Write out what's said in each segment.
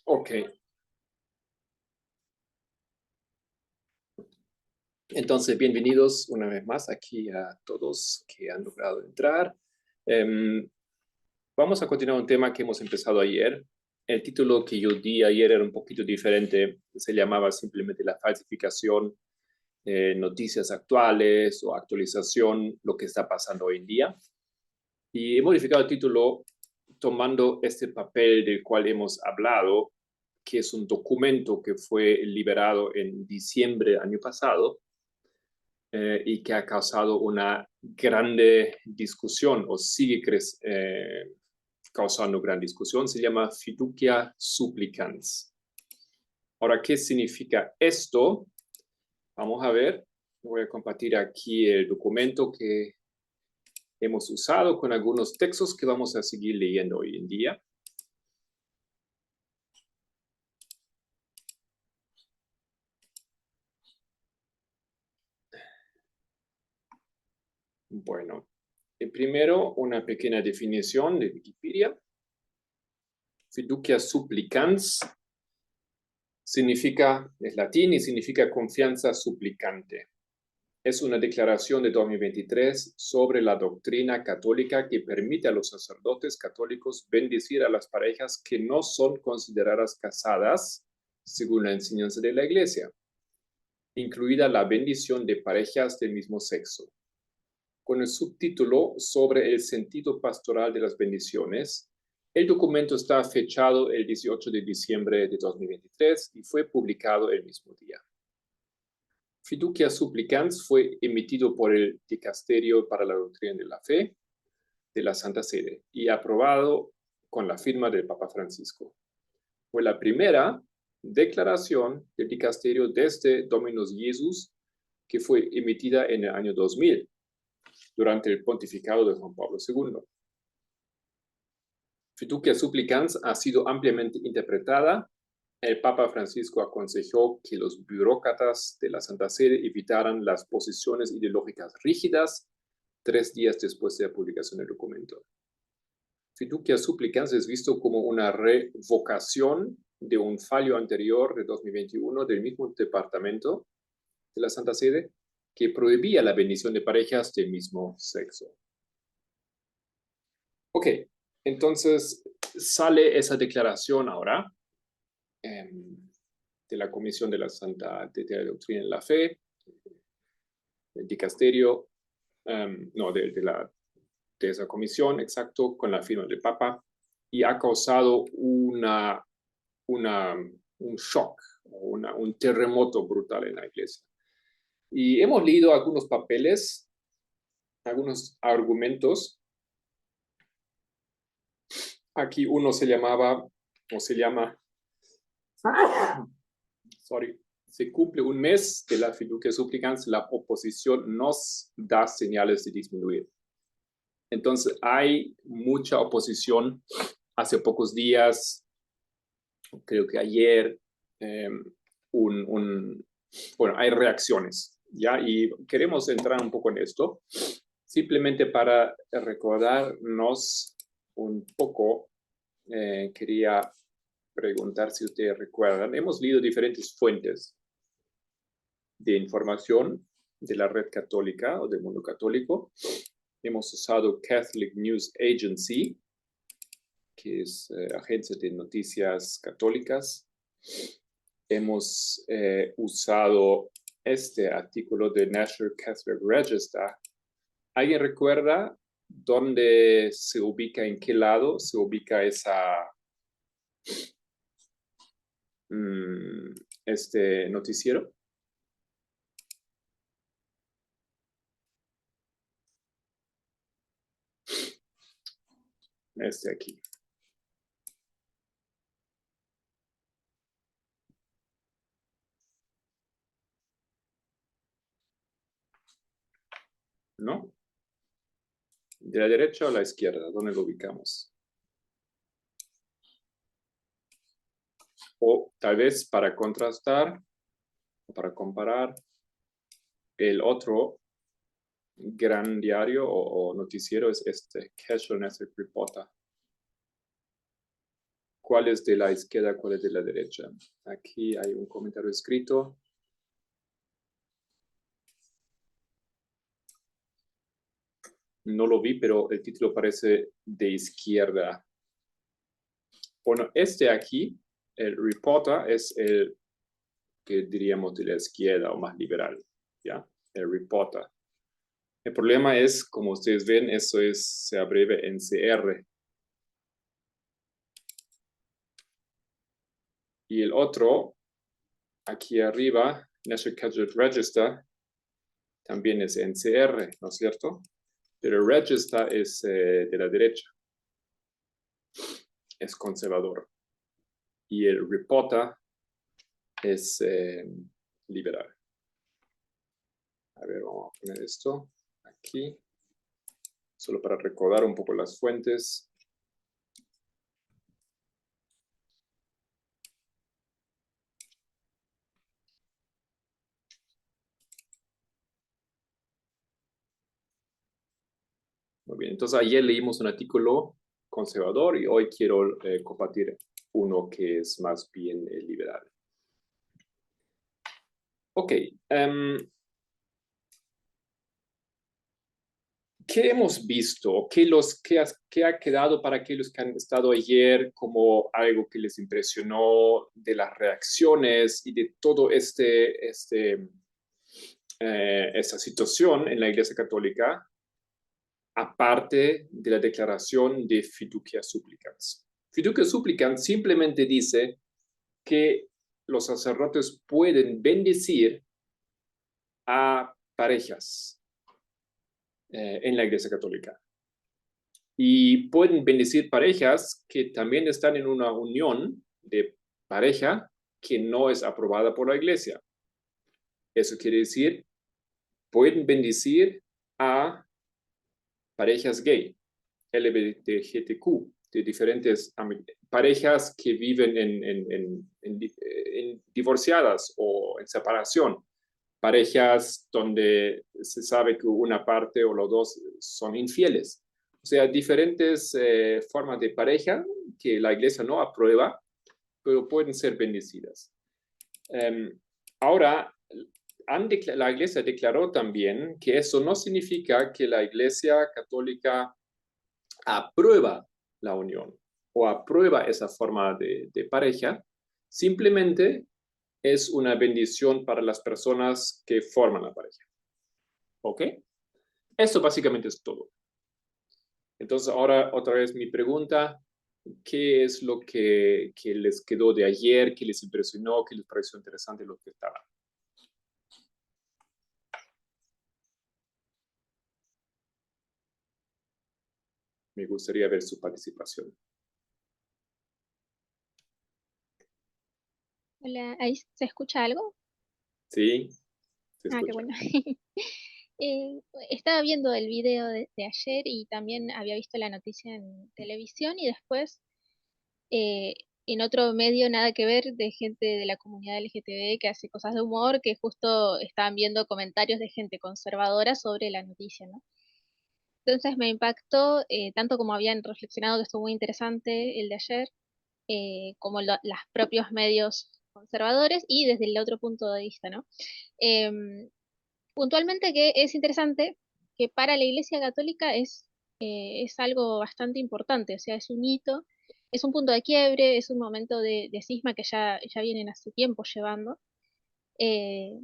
Ok. Entonces, bienvenidos una vez más aquí a todos que han logrado entrar. Vamos a continuar un tema que hemos empezado ayer. El título que yo di ayer era un poquito diferente. Se llamaba simplemente la falsificación, noticias actuales o actualización, lo que está pasando hoy en día. Y he modificado el título tomando este papel del cual hemos hablado, que es un documento que fue liberado en diciembre del año pasado, y que ha causado una grande discusión o sigue causando gran discusión. Se llama Fiducia Supplicans. Ahora, ¿qué significa esto? Vamos a ver. Voy a compartir aquí el documento que hemos usado con algunos textos que vamos a seguir leyendo hoy en día. Bueno, primero una pequeña definición de Wikipedia. Fiducia supplicans es latín y significa confianza suplicante. Es una declaración de 2023 sobre la doctrina católica que permite a los sacerdotes católicos bendecir a las parejas que no son consideradas casadas, según la enseñanza de la Iglesia, incluida la bendición de parejas del mismo sexo. Con el subtítulo sobre el sentido pastoral de las bendiciones, el documento está fechado el 18 de diciembre de 2023 y fue publicado el mismo día. Fiducia Supplicans fue emitido por el Dicasterio para la Doctrina de la Fe de la Santa Sede y aprobado con la firma del Papa Francisco. Fue la primera declaración del Dicasterio desde Dominus Jesus que fue emitida en el año 2000 durante el pontificado de Juan Pablo II. Fiducia Supplicans ha sido ampliamente interpretada. El Papa Francisco aconsejó que los burócratas de la Santa Sede evitaran las posiciones ideológicas rígidas 3 días después de la publicación del documento. Fiducia Supplicans es visto como una revocación de un fallo anterior de 2021 del mismo departamento de la Santa Sede que prohibía la bendición de parejas del mismo sexo. Ok, entonces sale esa declaración ahora de la Comisión de la Santa de la Doctrina de la Fe, del Dicasterio, de esa comisión, exacto, con la firma del Papa, y ha causado un shock, un terremoto brutal en la Iglesia. Y hemos leído algunos papeles, algunos argumentos. Aquí uno se llama, se cumple un mes de la Fiducia Supplicans, la oposición nos da señales de disminuir. Entonces hay mucha oposición. Hace pocos días, creo que ayer, bueno, hay reacciones, ¿ya? Y queremos entrar un poco en esto, simplemente para recordarnos un poco. Quería preguntar si ustedes recuerdan, hemos leído diferentes fuentes de información de la red católica o del mundo católico. Hemos usado Catholic News Agency, que es agencia de noticias católicas. Hemos usado este artículo de National Catholic Register. ¿Alguien recuerda dónde se ubica, en qué lado se ubica este noticiero? Este aquí. ¿No? ¿De la derecha o la izquierda? ¿Dónde lo ubicamos? O tal vez para contrastar, o para comparar, el otro gran diario o noticiero es este, Casual Network Reporter. ¿Cuál es de la izquierda, cuál es de la derecha? Aquí hay un comentario escrito. No lo vi, pero el título parece de izquierda. Bueno, este aquí, el reporter, es el que diríamos de la izquierda o más liberal, ¿ya? El reporter. El problema es, como ustedes ven, eso se abrevia en CR. Y el otro, aquí arriba, National Cadet Register, también es NCR, ¿no es cierto? Pero el Register es de la derecha, es conservador. Y el Reporter es liberal. A ver, vamos a poner esto aquí, solo para recordar un poco las fuentes. Muy bien, entonces ayer leímos un artículo conservador y hoy quiero compartir uno que es más bien liberal. Ok, ¿qué hemos visto? ¿Qué ha quedado para aquellos que han estado ayer como algo que les impresionó de las reacciones y de todo esta situación en la Iglesia Católica, aparte de la declaración de fiducia supplicans? Fiducia supplicans simplemente dice que los sacerdotes pueden bendecir a parejas en la Iglesia Católica. Y pueden bendecir parejas que también están en una unión de pareja que no es aprobada por la Iglesia. Eso quiere decir, pueden bendecir a parejas gay, LGBTQ, de diferentes parejas que viven en divorciadas o en separación, parejas donde se sabe que una parte o los dos son infieles. O sea, diferentes formas de pareja que la iglesia no aprueba, pero pueden ser bendecidas. Ahora, la iglesia declaró también que eso no significa que la iglesia católica aprueba la unión o aprueba esa forma de pareja, simplemente es una bendición para las personas que forman la pareja. ¿Ok? Eso básicamente es todo. Entonces, ahora otra vez mi pregunta, ¿qué es lo que les quedó de ayer, qué les impresionó, qué les pareció interesante lo que estaba? Me gustaría ver su participación. Hola, ¿ahí se escucha algo? ¿Sí? ¿Se Ah, qué escucha? bueno. Eh, Estaba viendo el video de ayer y también había visto la noticia en televisión y después eh, en otro medio nada que ver de gente de la comunidad LGTB que hace cosas de humor que justo estaban viendo comentarios de gente conservadora sobre la noticia, ¿no? Entonces me impactó tanto como habían reflexionado que estuvo muy interesante el de ayer, como los propios medios conservadores y desde el otro punto de vista, ¿no? Em, Puntualmente que es interesante que para la Iglesia Católica es algo bastante importante, o sea, es un hito, es un punto de quiebre, es un momento de cisma que ya vienen hace tiempo llevando, eh,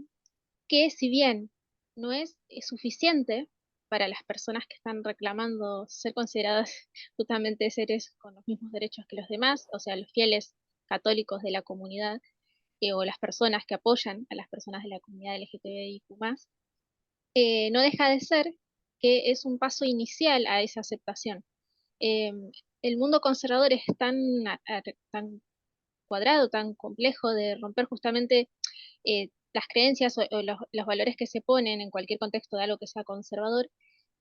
que si bien no es suficiente para las personas que están reclamando ser consideradas justamente seres con los mismos derechos que los demás, o sea, los fieles católicos de la comunidad, o las personas que apoyan a las personas de la comunidad LGTBIQ+, no deja de ser que es un paso inicial a esa aceptación. Eh, el mundo conservador es tan cuadrado, tan complejo de romper justamente las creencias o los valores que se ponen en cualquier contexto de algo que sea conservador.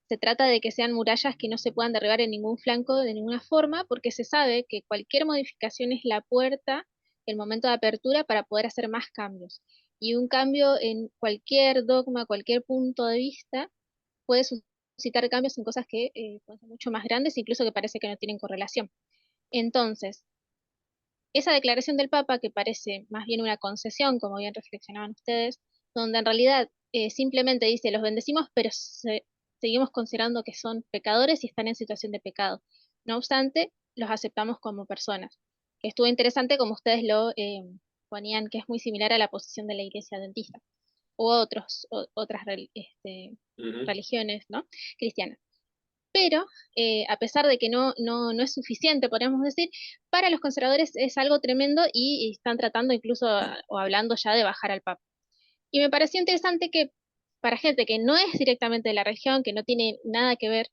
Se trata de que sean murallas que no se puedan derribar en ningún flanco de ninguna forma, porque se sabe que cualquier modificación es la puerta, el momento de apertura para poder hacer más cambios. Y un cambio en cualquier dogma, cualquier punto de vista, puede suscitar cambios en cosas que pueden ser mucho más grandes, incluso que parece que no tienen correlación. Entonces, esa declaración del Papa, que parece más bien una concesión, como bien reflexionaban ustedes, donde en realidad simplemente dice, los bendecimos, pero seguimos considerando que son pecadores y están en situación de pecado. No obstante, los aceptamos como personas. Que estuvo interesante como ustedes lo ponían, que es muy similar a la posición de la Iglesia Adventista u otras Ujú. religiones, ¿no? Cristianas. Pero a pesar de que no es suficiente, podríamos decir, para los conservadores es algo tremendo y están tratando incluso o hablando ya de bajar al Papa. Y me pareció interesante que para gente que no es directamente de la región, que no tiene nada que ver,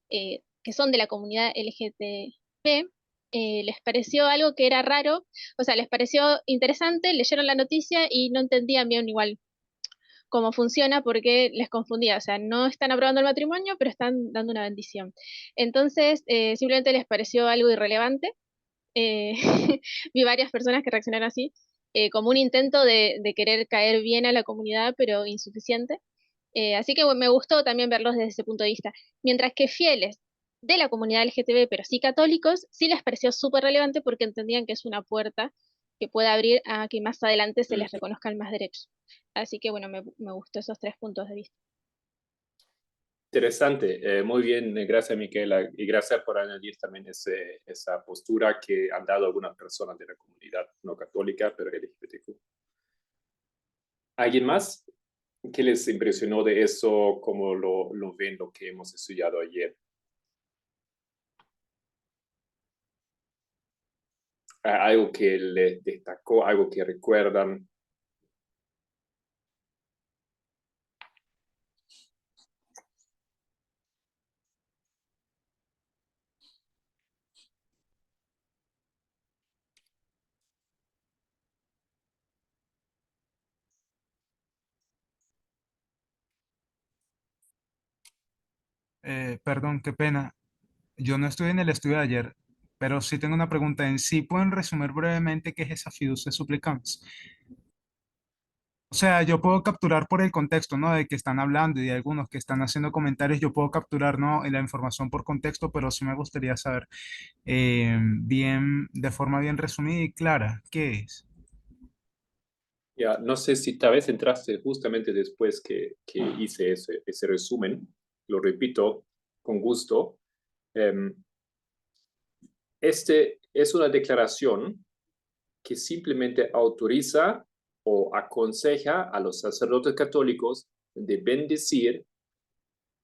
que son de la comunidad LGTB, les pareció algo que era raro, o sea, les pareció interesante, leyeron la noticia y no entendían bien igual cómo funciona porque les confundía, o sea, no están aprobando el matrimonio, pero están dando una bendición. Entonces, simplemente les pareció algo irrelevante. Eh, vi varias personas que reaccionaron así, como un intento de querer caer bien a la comunidad, pero insuficiente. Así que bueno, me gustó también verlos desde ese punto de vista. Mientras que fieles de la comunidad LGTB, pero sí católicos, sí les pareció súper relevante porque entendían que es una puerta que puede abrir a que más adelante se les reconozcan más derechos. Así que bueno, me gustó esos tres puntos de vista. Interesante, muy bien, gracias Miquela y gracias por añadir también esa postura que han dado algunas personas de la comunidad no católica, pero LGBTQ. ¿Alguien más? ¿Qué les impresionó de eso? ¿Cómo lo ven lo que hemos estudiado ayer? ¿Algo que les destacó, algo que recuerdan? Perdón, qué pena. Yo no estuve en el estudio de ayer, pero sí tengo una pregunta. ¿En sí pueden resumir brevemente qué es esa fiducia supplicans? O sea, yo puedo capturar por el contexto, ¿no? De que están hablando y de algunos que están haciendo comentarios, yo puedo capturar, ¿no? La información por contexto, pero sí me gustaría saber bien, de forma bien resumida y clara, ¿qué es? Ya, no sé si tal vez entraste justamente después que hice ese resumen, lo repito con gusto. Um, este es una declaración que simplemente autoriza o aconseja a los sacerdotes católicos de bendecir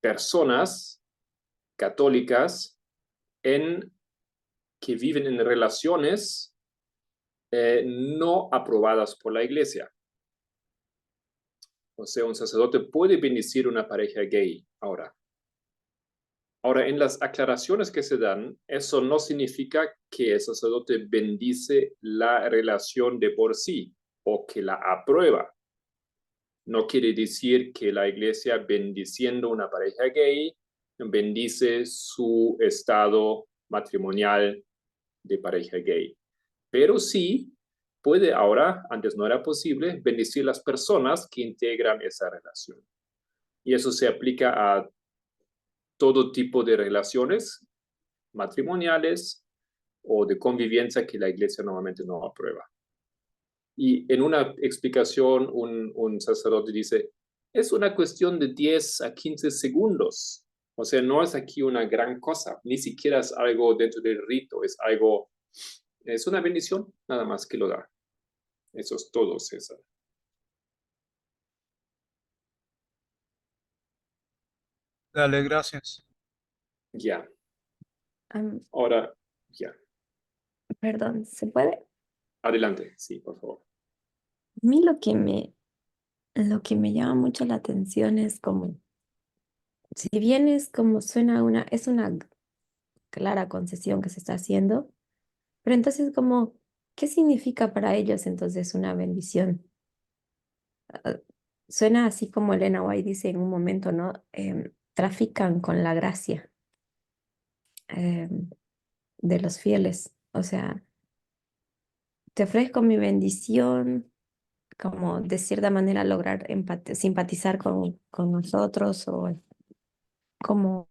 personas católicas en, que viven en relaciones no aprobadas por la iglesia. O sea, un sacerdote puede bendecir una pareja gay ahora. Ahora, en las aclaraciones que se dan, eso no significa que el sacerdote bendice la relación de por sí o que la aprueba. No quiere decir que la iglesia bendiciendo una pareja gay bendice su estado matrimonial de pareja gay. Pero sí puede ahora, antes no era posible, bendecir las personas que integran esa relación. Y eso se aplica a todo tipo de relaciones matrimoniales o de convivencia que la iglesia normalmente no aprueba. Y en una explicación, un sacerdote dice, es una cuestión de 10 a 15 segundos. O sea, no es aquí una gran cosa, ni siquiera es algo dentro del rito, es algo, es una bendición nada más que lo da. Eso es todo, César. Dale, gracias. Ya, Am, ahora, ya, perdón, ¿se puede? adelante, sí, por favor. A mí lo que me llama mucho la atención es como, si bien es como es una clara concesión que se está haciendo, pero entonces como, ¿qué significa para ellos entonces una bendición? Ah, suena así como Elena White dice en un momento, ¿no? Trafican con la gracia de los fieles. O sea, te ofrezco mi bendición, como de cierta manera lograr simpatizar con nosotros o como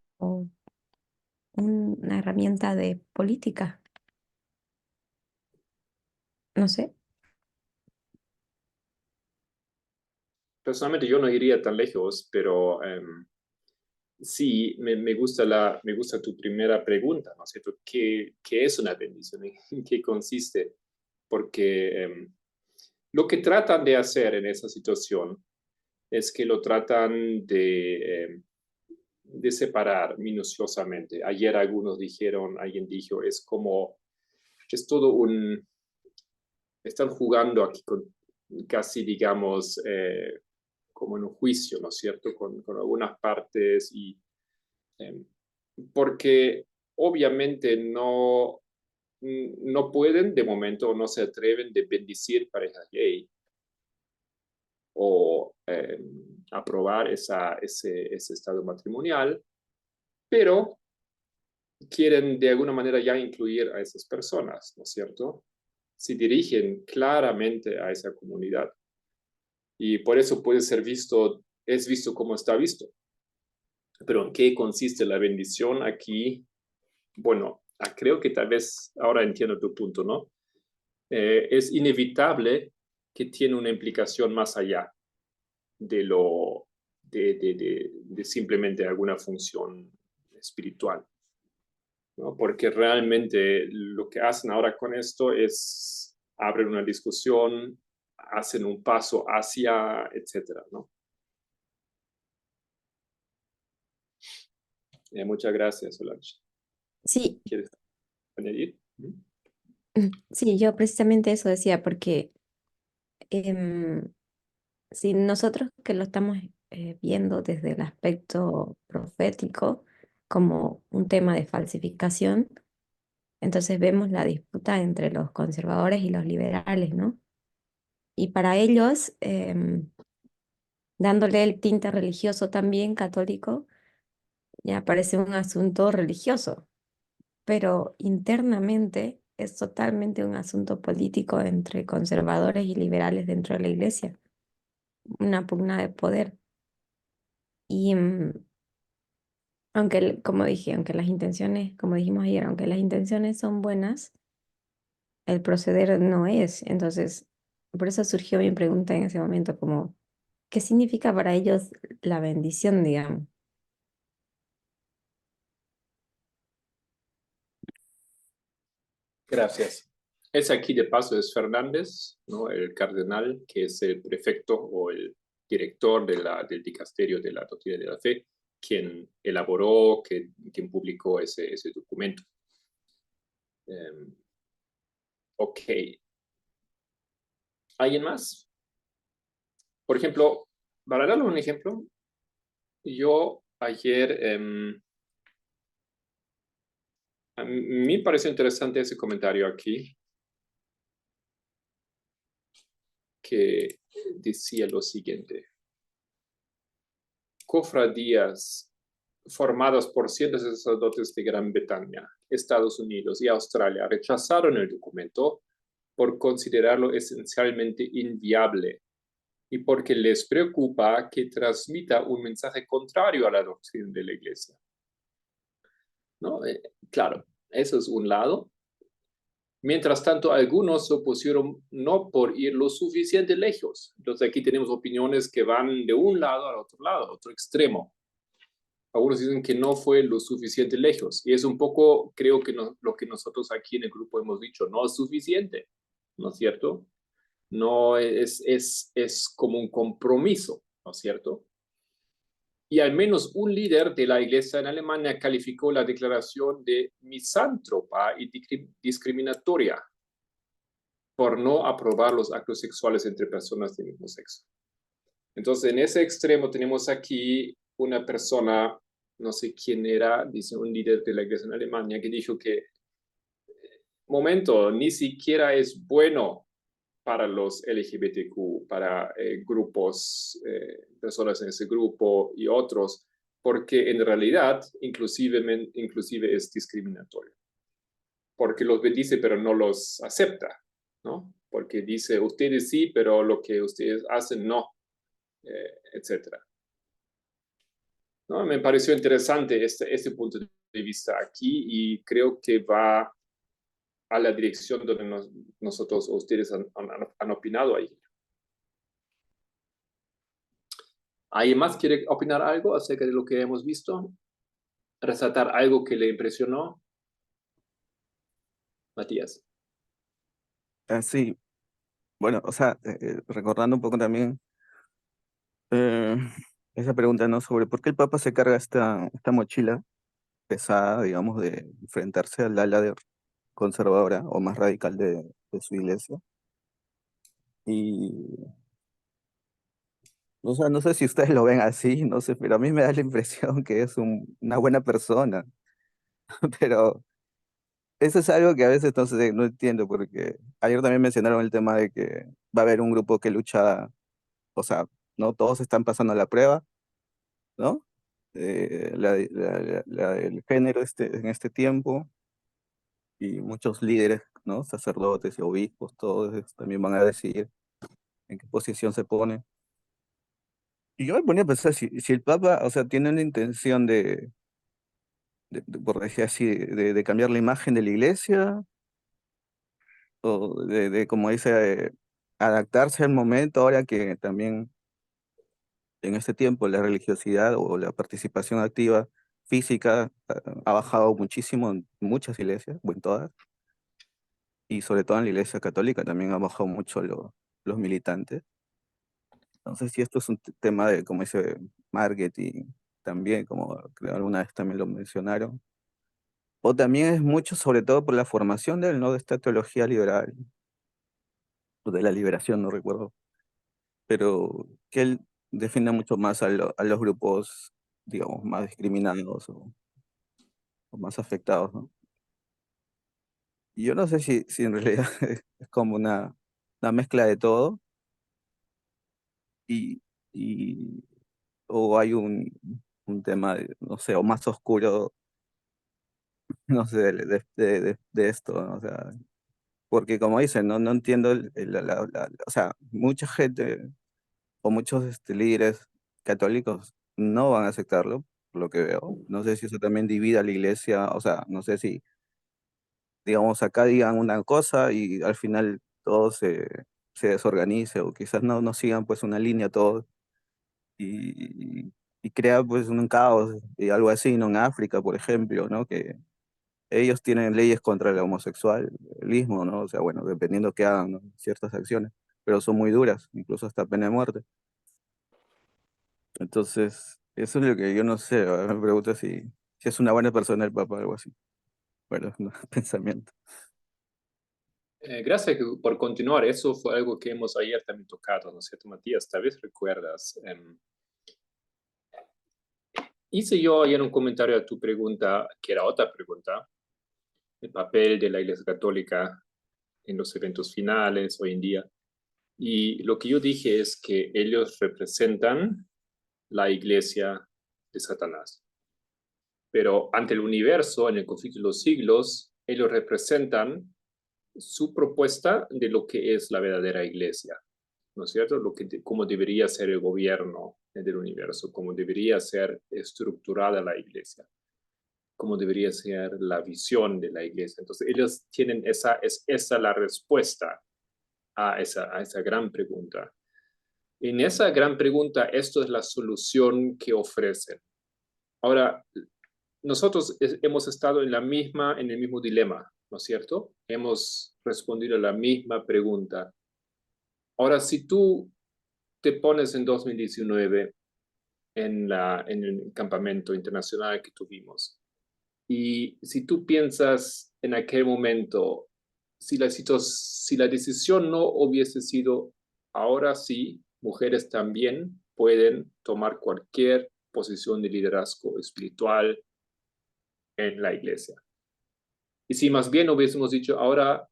una herramienta de política. No sé. Personalmente yo no iría tan lejos, pero sí, me gusta tu primera pregunta, ¿no es cierto? ¿Qué es una bendición? ¿En qué consiste? Porque lo que tratan de hacer en esa situación es que lo tratan de separar minuciosamente. Ayer alguien dijo, es todo están jugando aquí con casi, digamos, como en un juicio, ¿no es cierto? Con algunas partes eh, porque obviamente no pueden de momento, no se atreven de bendecir parejas gay o aprobar ese estado matrimonial, pero quieren de alguna manera ya incluir a esas personas, ¿no es cierto? Se dirigen claramente a esa comunidad y por eso puede ser es visto como está visto. Pero ¿en qué consiste la bendición aquí? Bueno, creo que tal vez ahora entiendo tu punto, ¿no? Es inevitable que tiene una implicación más allá de de simplemente alguna función espiritual, ¿no? Porque realmente lo que hacen ahora con esto es abrir una discusión, hacen un paso hacia, etcétera, ¿no? Muchas gracias, Solange. Sí, ¿Quieres añadir? sí, yo precisamente eso decía, porque em, si nosotros que lo estamos viendo desde el aspecto profético como un tema de falsificación, entonces vemos la disputa entre los conservadores y los liberales, ¿no? Y para ellos, dándole el tinte religioso también católico, ya parece un asunto religioso, pero internamente es totalmente un asunto político entre conservadores y liberales dentro de la iglesia, una pugna de poder. Y aunque, como dije, aunque las intenciones, como dijimos ayer, aunque las intenciones son buenas, el proceder no es. Entonces, por eso surgió mi pregunta en ese momento, como, ¿qué significa para ellos la bendición, digamos? Gracias. Es aquí de paso, es Fernández, ¿no? El cardenal, que es el prefecto o el director del dicasterio de la doctrina de la fe, quien elaboró, quien publicó ese documento. Ok. ¿Alguien más? Por ejemplo, para darle un ejemplo, yo ayer, a mí me pareció interesante ese comentario aquí, que decía lo siguiente. Cofradías formadas por cientos de sacerdotes de Gran Bretaña, Estados Unidos y Australia rechazaron el documento por considerarlo esencialmente inviable y porque les preocupa que transmita un mensaje contrario a la doctrina de la Iglesia. ¿No? Claro, eso es un lado. Mientras tanto, algunos se opusieron no por ir lo suficiente lejos. Entonces aquí tenemos opiniones que van de un lado al otro lado, otro extremo. Algunos dicen que no fue lo suficiente lejos. Y es un poco, creo que lo que nosotros aquí en el grupo hemos dicho, no es suficiente, ¿no es cierto? No es como un compromiso, ¿no es cierto? Y al menos un líder de la iglesia en Alemania calificó la declaración de misántropa y discriminatoria por no aprobar los actos sexuales entre personas del mismo sexo. Entonces, en ese extremo tenemos aquí una persona, no sé quién era, dice un líder de la iglesia en Alemania, que dijo que, momento, ni siquiera es bueno para los LGBTQ, para grupos, personas en ese grupo y otros, porque en realidad inclusive es discriminatorio. Porque los bendice pero no los acepta, ¿no? Porque dice, ustedes sí, pero lo que ustedes hacen no, etcétera. ¿No? Me pareció interesante este punto de vista aquí y creo que va a la dirección donde nosotros o ustedes han opinado ahí. ¿Alguien más quiere opinar algo acerca de lo que hemos visto? ¿Resaltar algo que le impresionó? Matías. Sí, bueno, o sea, recordando un poco también eh, esa pregunta, ¿no? Sobre por qué el Papa se carga esta mochila pesada, digamos, de enfrentarse al ala conservadora o más radical de su iglesia. Y, o sea, no sé si ustedes lo ven así, no sé, pero a mí me da la impresión que es una buena persona, pero eso es algo que a veces no sé, no entiendo, porque ayer también mencionaron el tema de que va a haber un grupo que lucha, o sea, no todos están pasando la prueba, ¿no? El género en este tiempo, y muchos líderes, ¿no? Sacerdotes y obispos, todos también van a decidir en qué posición se pone. Y yo me ponía a pensar, si el Papa, o sea, tiene una intención por decir así, de cambiar la imagen de la iglesia, o como dice, adaptarse al momento, ahora que también en este tiempo la religiosidad o la participación activa física ha bajado muchísimo en muchas iglesias, o en todas, y sobre todo en la iglesia católica también ha bajado mucho los militantes. Entonces, si esto es un tema de, como dice, marketing, también, como creo alguna vez también lo mencionaron, o también es mucho, sobre todo por la formación de él, ¿no? De esta teología liberal, o de la liberación, no recuerdo, pero que él defiende mucho más a los grupos, digamos, más discriminados o más afectados, ¿no? Y yo no sé si en realidad es como una mezcla de todo, y, y, o hay un tema, no sé, o más oscuro, no sé, de esto, ¿no? O sea, porque como dicen, no entiendo, o sea, mucha gente o muchos líderes católicos no van a aceptarlo, por lo que veo. No sé si eso también divide a la iglesia, o sea, no sé si, digamos, acá digan una cosa y al final todo se desorganice, o quizás no sigan pues una línea todos, y crea pues un caos y algo así, ¿no? En África, por ejemplo, ¿no? Que ellos tienen leyes contra el homosexualismo, ¿no? O sea, bueno, dependiendo que hagan, ¿no? Ciertas acciones, pero son muy duras, incluso hasta pena de muerte. Entonces, eso es lo que yo no sé, ahora me pregunto si es una buena persona el Papa o algo así. Bueno, no, pensamiento. Gracias por continuar. Eso fue algo que hemos ayer también tocado, ¿no es cierto, Matías? Tal vez recuerdas. Hice yo ayer un comentario a tu pregunta, que era otra pregunta, el papel de la Iglesia Católica en los eventos finales hoy en día. Y lo que yo dije es que ellos representan la Iglesia de Satanás. Pero ante el universo, en el conflicto de los siglos, ellos representan su propuesta de lo que es la verdadera Iglesia, ¿no es cierto? Cómo debería ser el gobierno del universo, cómo debería ser estructurada la Iglesia, cómo debería ser la visión de la Iglesia. Entonces, ellos tienen es esa la respuesta a esa gran pregunta. En esa gran pregunta, esto es la solución que ofrecen. Ahora, nosotros hemos estado en el mismo dilema, ¿no es cierto? Hemos respondido a la misma pregunta. Ahora, si tú te pones en 2019 en el campamento internacional que tuvimos, y si tú piensas en aquel momento, si la decisión no hubiese sido, ahora sí, mujeres también pueden tomar cualquier posición de liderazgo espiritual en la iglesia. Y si más bien hubiésemos dicho, ahora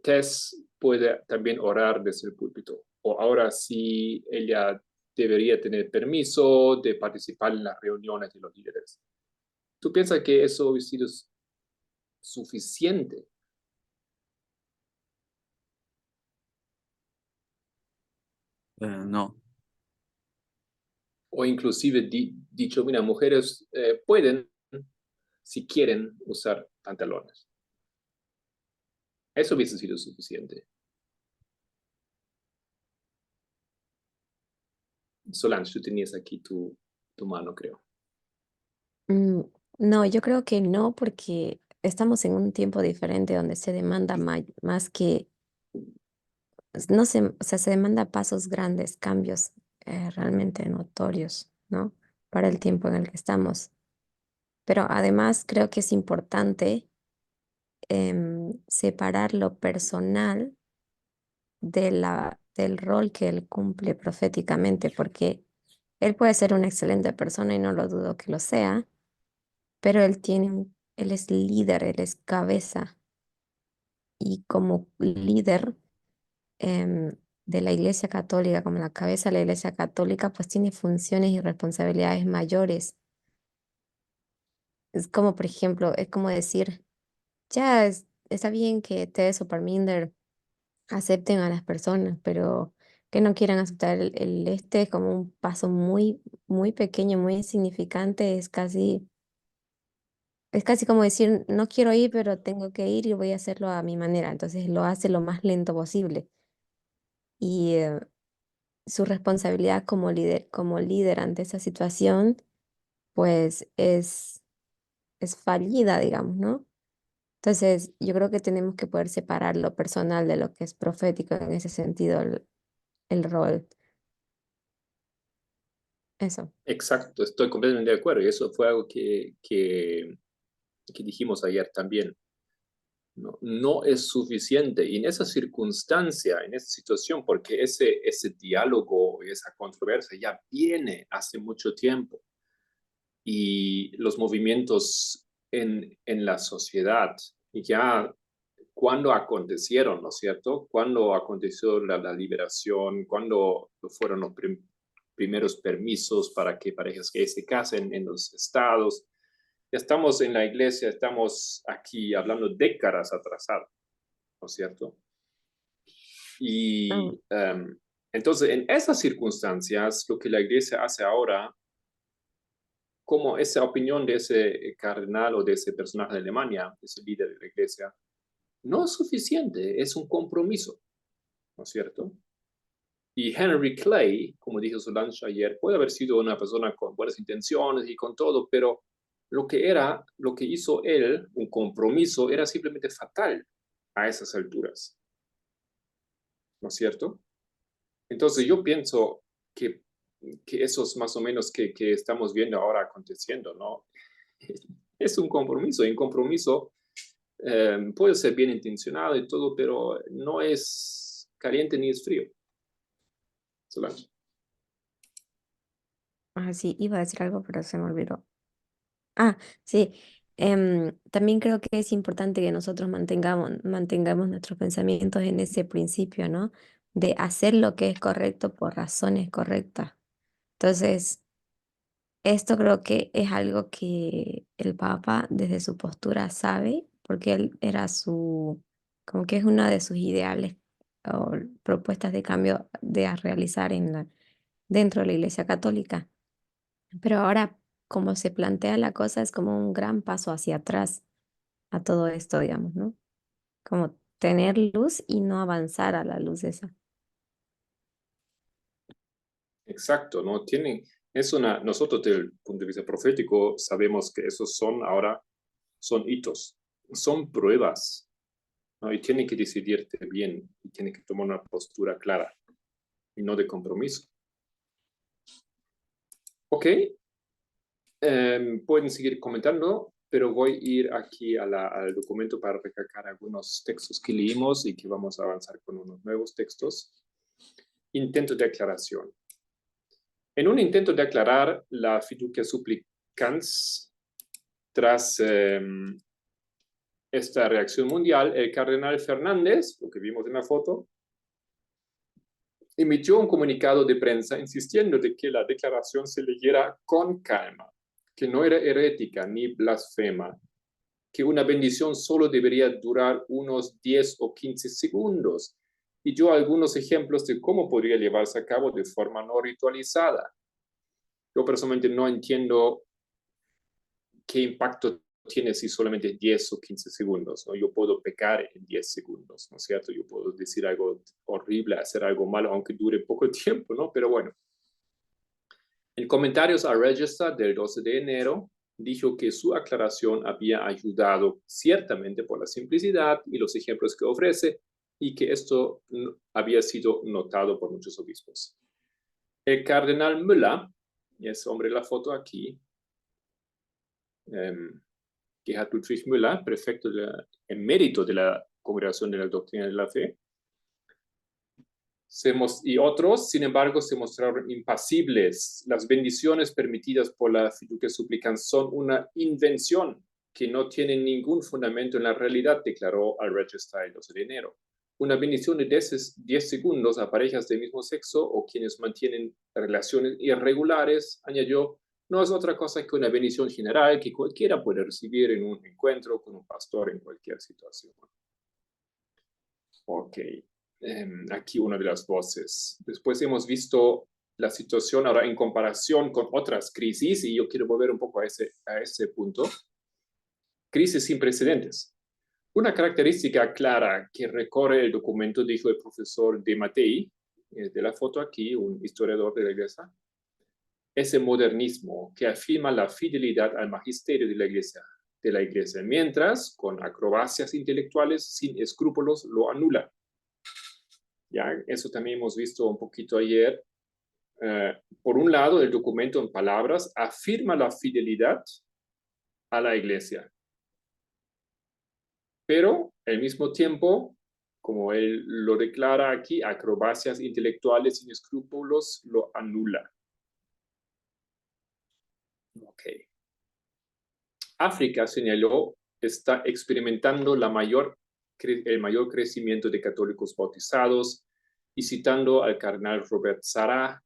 Tess puede también orar desde el púlpito, o ahora sí ella debería tener permiso de participar en las reuniones de los líderes. ¿Tú piensas que eso hubiera sido suficiente? No. O inclusive dicho, mira, mujeres pueden, si quieren, usar pantalones. Eso hubiese sido suficiente. Solange, tú tenías aquí tu mano, creo. No, yo creo que no, porque estamos en un tiempo diferente donde se demanda más que, no sé, o sea, se demanda pasos grandes, cambios realmente notorios, ¿no? Para el tiempo en el que estamos. Pero además creo que es importante separar lo personal del rol que él cumple proféticamente, porque él puede ser una excelente persona y no lo dudo que lo sea, pero él es líder, él es cabeza y como líder de la Iglesia Católica, como la cabeza de la Iglesia Católica, pues tiene funciones y responsabilidades mayores. Es como, por ejemplo, es como decir, ya está bien que Tess o Parminder acepten a las personas, pero que no quieran aceptar este como un paso muy, muy pequeño, muy insignificante, es casi como decir, no quiero ir, pero tengo que ir y voy a hacerlo a mi manera. Entonces lo hace lo más lento posible. Y su responsabilidad como líder ante esa situación, pues es fallida, digamos, ¿no? Entonces, yo creo que tenemos que poder separar lo personal de lo que es profético en ese sentido, el rol. Eso. Exacto, estoy completamente de acuerdo. Y eso fue algo que dijimos ayer también. No es suficiente. Y en esa circunstancia, en esa situación, porque ese diálogo y esa controversia ya viene hace mucho tiempo. Y los movimientos en la sociedad, ya cuando acontecieron, ¿no es cierto? Cuando aconteció la liberación, cuando fueron los primeros permisos para que parejas gays se casen en los estados. Ya estamos en la iglesia, estamos aquí hablando décadas atrasadas, ¿no es cierto? Ah, Y entonces, en esas circunstancias, lo que la iglesia hace ahora, como esa opinión de ese cardenal o de ese personaje de Alemania, ese líder de la iglesia, no es suficiente, es un compromiso, ¿no es cierto? Y Henry Clay, como dijo Solange ayer, puede haber sido una persona con buenas intenciones y con todo, pero lo que hizo él, un compromiso, era simplemente fatal a esas alturas, ¿no es cierto? Entonces yo pienso que eso es más o menos que estamos viendo ahora aconteciendo, ¿no? Es un compromiso, y un compromiso puede ser bien intencionado y todo, pero no es caliente ni es frío. Solange. sí, iba a decir algo, pero se me olvidó. Ah, sí. También creo que es importante que nosotros mantengamos nuestros pensamientos en ese principio, ¿no? De hacer lo que es correcto por razones correctas. Entonces, esto creo que es algo que el Papa desde su postura sabe, porque él era como que es una de sus ideales o propuestas de cambio de a realizar dentro de la Iglesia Católica. Pero ahora, como se plantea la cosa, es como un gran paso hacia atrás a todo esto, digamos, ¿no? Como tener luz y no avanzar a la luz esa. Exacto, ¿no? Nosotros desde el punto de vista profético sabemos que esos son hitos, son pruebas, ¿no? Y tienen que decidirte bien y tienen que tomar una postura clara y no de compromiso. Ok, pueden seguir comentando, pero voy a ir aquí al documento para recalcar algunos textos que leímos y que vamos a avanzar con unos nuevos textos. Intento de aclaración. En un intento de aclarar la fiducia supplicans tras esta reacción mundial, el cardenal Fernández, lo que vimos en la foto, emitió un comunicado de prensa insistiendo de que la declaración se leyera con calma, que no era herética ni blasfema, que una bendición solo debería durar unos 10 o 15 segundos, y dio algunos ejemplos de cómo podría llevarse a cabo de forma no ritualizada. Yo personalmente no entiendo qué impacto tiene si solamente 10 o 15 segundos, ¿no? Yo puedo pecar en 10 segundos, ¿no es cierto? Yo puedo decir algo horrible, hacer algo malo, aunque dure poco tiempo, ¿no? Pero bueno. En comentarios a Register del 12 de enero, dijo que su aclaración había ayudado ciertamente por la simplicidad y los ejemplos que ofrece, y que esto había sido notado por muchos obispos. El cardenal Müller, y ese hombre en la foto aquí, Gerhard Ludwig Müller, prefecto emérito de la Congregación de la Doctrina de la Fe, y otros, sin embargo, se mostraron impasibles. Las bendiciones permitidas por la fiducia supplicans son una invención que no tiene ningún fundamento en la realidad, declaró al Register el 12 de enero. Una bendición de 10 segundos a parejas del mismo sexo o quienes mantienen relaciones irregulares, añadió, no es otra cosa que una bendición general que cualquiera puede recibir en un encuentro con un pastor en cualquier situación. Ok, aquí una de las voces. Después hemos visto la situación ahora en comparación con otras crisis, y yo quiero volver un poco a ese punto. Crisis sin precedentes. Una característica clara que recorre el documento, dijo el profesor De Mattei, de la foto aquí, un historiador de la Iglesia, es el modernismo que afirma la fidelidad al magisterio de la Iglesia, mientras con acrobacias intelectuales sin escrúpulos lo anula. Ya, eso también hemos visto un poquito ayer. Por un lado, el documento en palabras afirma la fidelidad a la Iglesia, pero al mismo tiempo, como él lo declara aquí, acrobacias intelectuales sin escrúpulos lo anula. Ok. África, señaló, está experimentando el mayor crecimiento de católicos bautizados, y citando al cardenal Robert Sarah,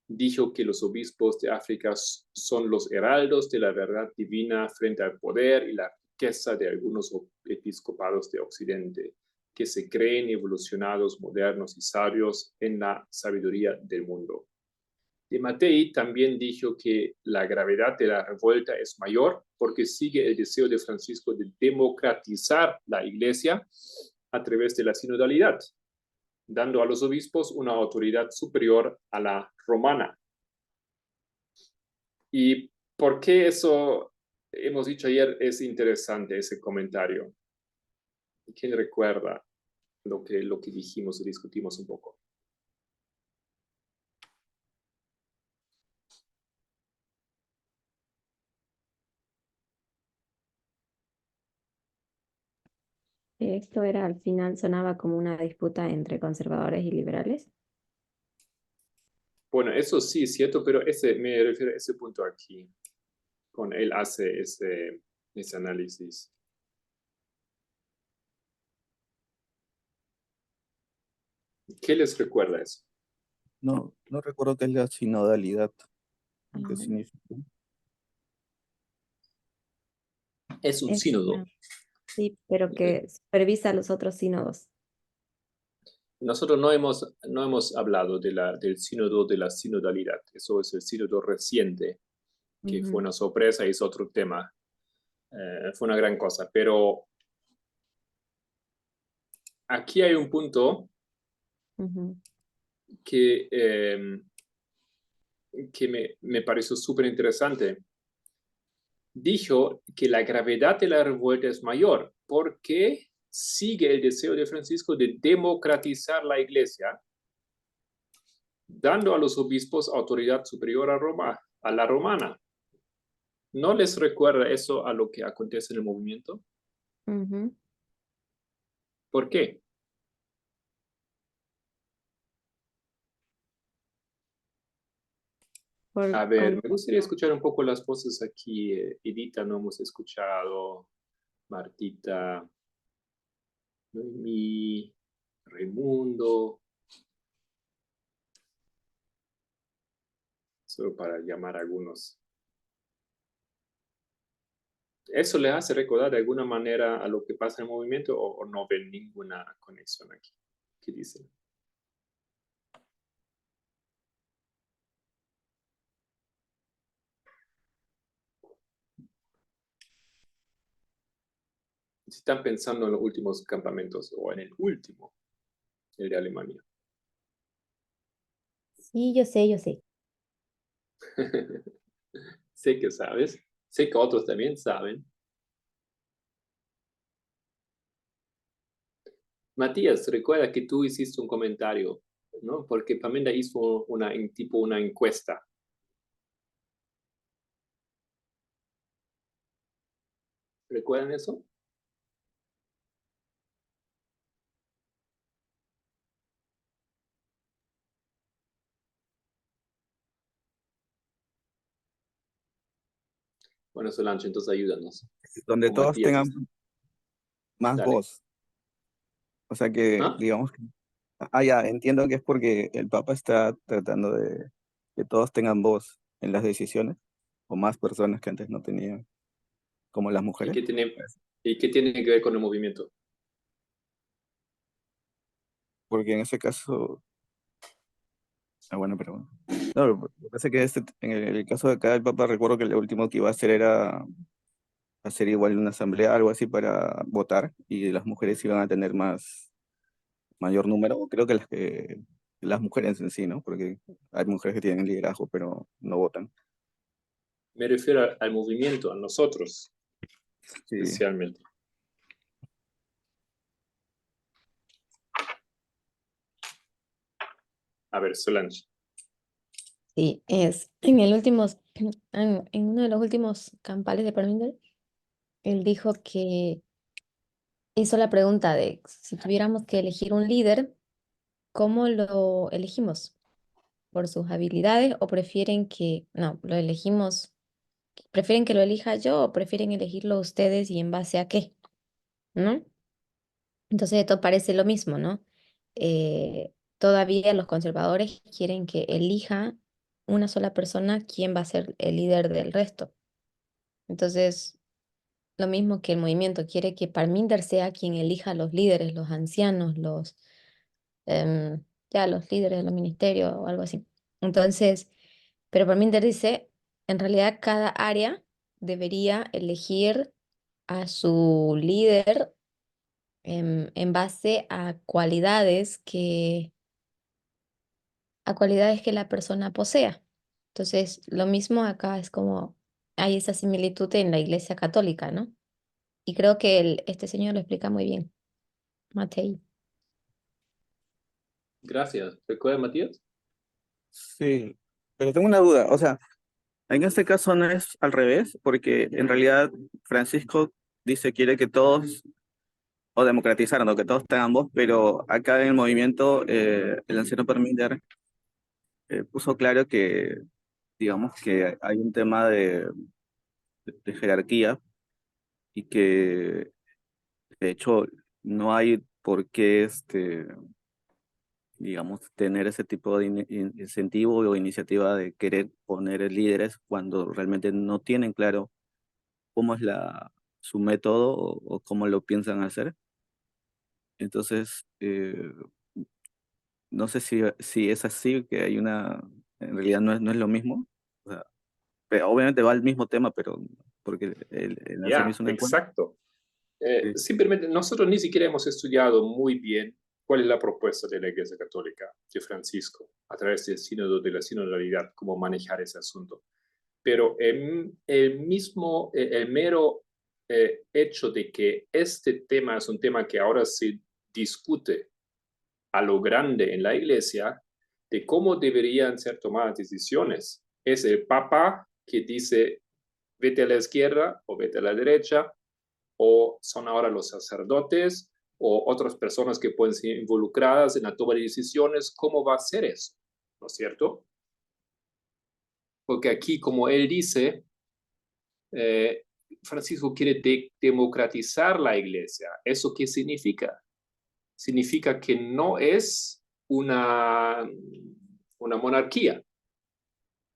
dijo que los obispos de África son los heraldos de la verdad divina frente al poder y la riqueza de algunos episcopados de Occidente, que se creen evolucionados, modernos y sabios en la sabiduría del mundo. De Mattei también dijo que la gravedad de la revuelta es mayor porque sigue el deseo de Francisco de democratizar la Iglesia a través de la sinodalidad, dando a los obispos una autoridad superior a la romana. ¿Y por qué eso hemos dicho ayer es interesante, ese comentario? ¿Quién recuerda lo que dijimos y discutimos un poco? Esto era al final sonaba como una disputa entre conservadores y liberales. Bueno, eso sí es cierto, pero me refiero a ese punto aquí. Él hace ese análisis. ¿Qué les recuerda eso? No, no recuerdo qué es la sinodalidad. ¿Qué Ah, significa? Es un es sínodo. sí, pero que supervisa los otros sínodos. Nosotros no hemos hablado del sínodo de la sinodalidad. Eso es el sínodo reciente, que fue una sorpresa y es otro tema. Fue una gran cosa. Pero aquí hay un punto que, que me pareció súper interesante. Dijo que la gravedad de la revuelta es mayor porque sigue el deseo de Francisco de democratizar la Iglesia, dando a los obispos autoridad superior a la romana. ¿No les recuerda eso a lo que acontece en el movimiento? ¿Por qué? A ver, me gustaría escuchar un poco las voces aquí. Edita, no hemos escuchado. Martita, Noemí, Raimundo. Solo para llamar a algunos. ¿Eso le hace recordar de alguna manera a lo que pasa en el movimiento o no ven ninguna conexión aquí? ¿Qué dicen? Si están pensando en los últimos campamentos o en el último, el de Alemania. Sí, yo sé, yo sé. Sé que sabes, sé que otros también saben. Matías, recuerda que tú hiciste un comentario, ¿no? Porque Pamela hizo tipo una encuesta. ¿Recuerdan eso? Bueno, Solange, entonces ayúdanos. Donde O todos Matías, tengan más dale. voz. O sea que, ¿Ah? digamos, ya, entiendo que es porque el Papa está tratando de que todos tengan voz en las decisiones, o más personas que antes no tenían, como las ¿Y mujeres. qué tiene, y qué tiene que ver con el movimiento? Porque en ese caso, buena pregunta. No, lo que pasa es que en el caso de acá, el Papa recuerdo que lo último que iba a hacer era hacer igual una asamblea, algo así para votar, y las mujeres iban a tener mayor número, creo que las mujeres en sí, ¿no? Porque hay mujeres que tienen liderazgo, pero no votan. Me refiero al movimiento, a nosotros, Sí. especialmente. A ver, Solange. Sí, es en el último, en uno de los últimos campales de Parminder, él dijo que hizo la pregunta de si tuviéramos que elegir un líder, ¿cómo lo elegimos? ¿Por sus habilidades o prefieren que, no, lo elegimos, prefieren que lo elija yo o prefieren elegirlo ustedes y en base a qué? ¿No? Entonces esto parece lo mismo, ¿no? Todavía los conservadores quieren que elija una sola persona quién va a ser el líder del resto. Entonces, lo mismo que el movimiento quiere que Parminder sea quien elija a los líderes, los ancianos, ya los líderes de los ministerios o algo así. Entonces, pero Parminder dice, en realidad cada área debería elegir a su líder en base a cualidades que la persona posea. Entonces, lo mismo acá es como hay esa similitud en la Iglesia Católica, ¿no? Y creo que este señor lo explica muy bien, Matei. Gracias. ¿Recuerda, Matías? Sí, pero tengo una duda, o sea, en este caso no es al revés, porque en realidad Francisco dice quiere que todos, o democratizar, ¿no? Que todos tengan voz, pero acá en el movimiento el anciano Perminder puso claro que, digamos, que hay un tema de jerarquía y que de hecho no hay por qué, digamos, tener ese tipo de incentivo o iniciativa de querer poner líderes cuando realmente no tienen claro cómo es su método o cómo lo piensan hacer. Entonces, no sé si es así, que en realidad no es lo mismo. O sea, obviamente va al mismo tema, pero porque el anciano Ya, hizo una encuesta. exacto. Sí, Simplemente nosotros ni siquiera hemos estudiado muy bien cuál es la propuesta de la Iglesia Católica de Francisco a través del sínodo de la sinodalidad, cómo manejar ese asunto. Pero el mero hecho de que este tema es un tema que ahora se discute a lo grande en la Iglesia, de cómo deberían ser tomadas decisiones. Es el Papa que dice, vete a la izquierda o vete a la derecha, o son ahora los sacerdotes o otras personas que pueden ser involucradas en la toma de decisiones. ¿Cómo va a ser eso? ¿No es cierto? Porque aquí, como él dice, eh, Francisco quiere democratizar la iglesia. ¿Eso qué significa? Significa que no es una monarquía,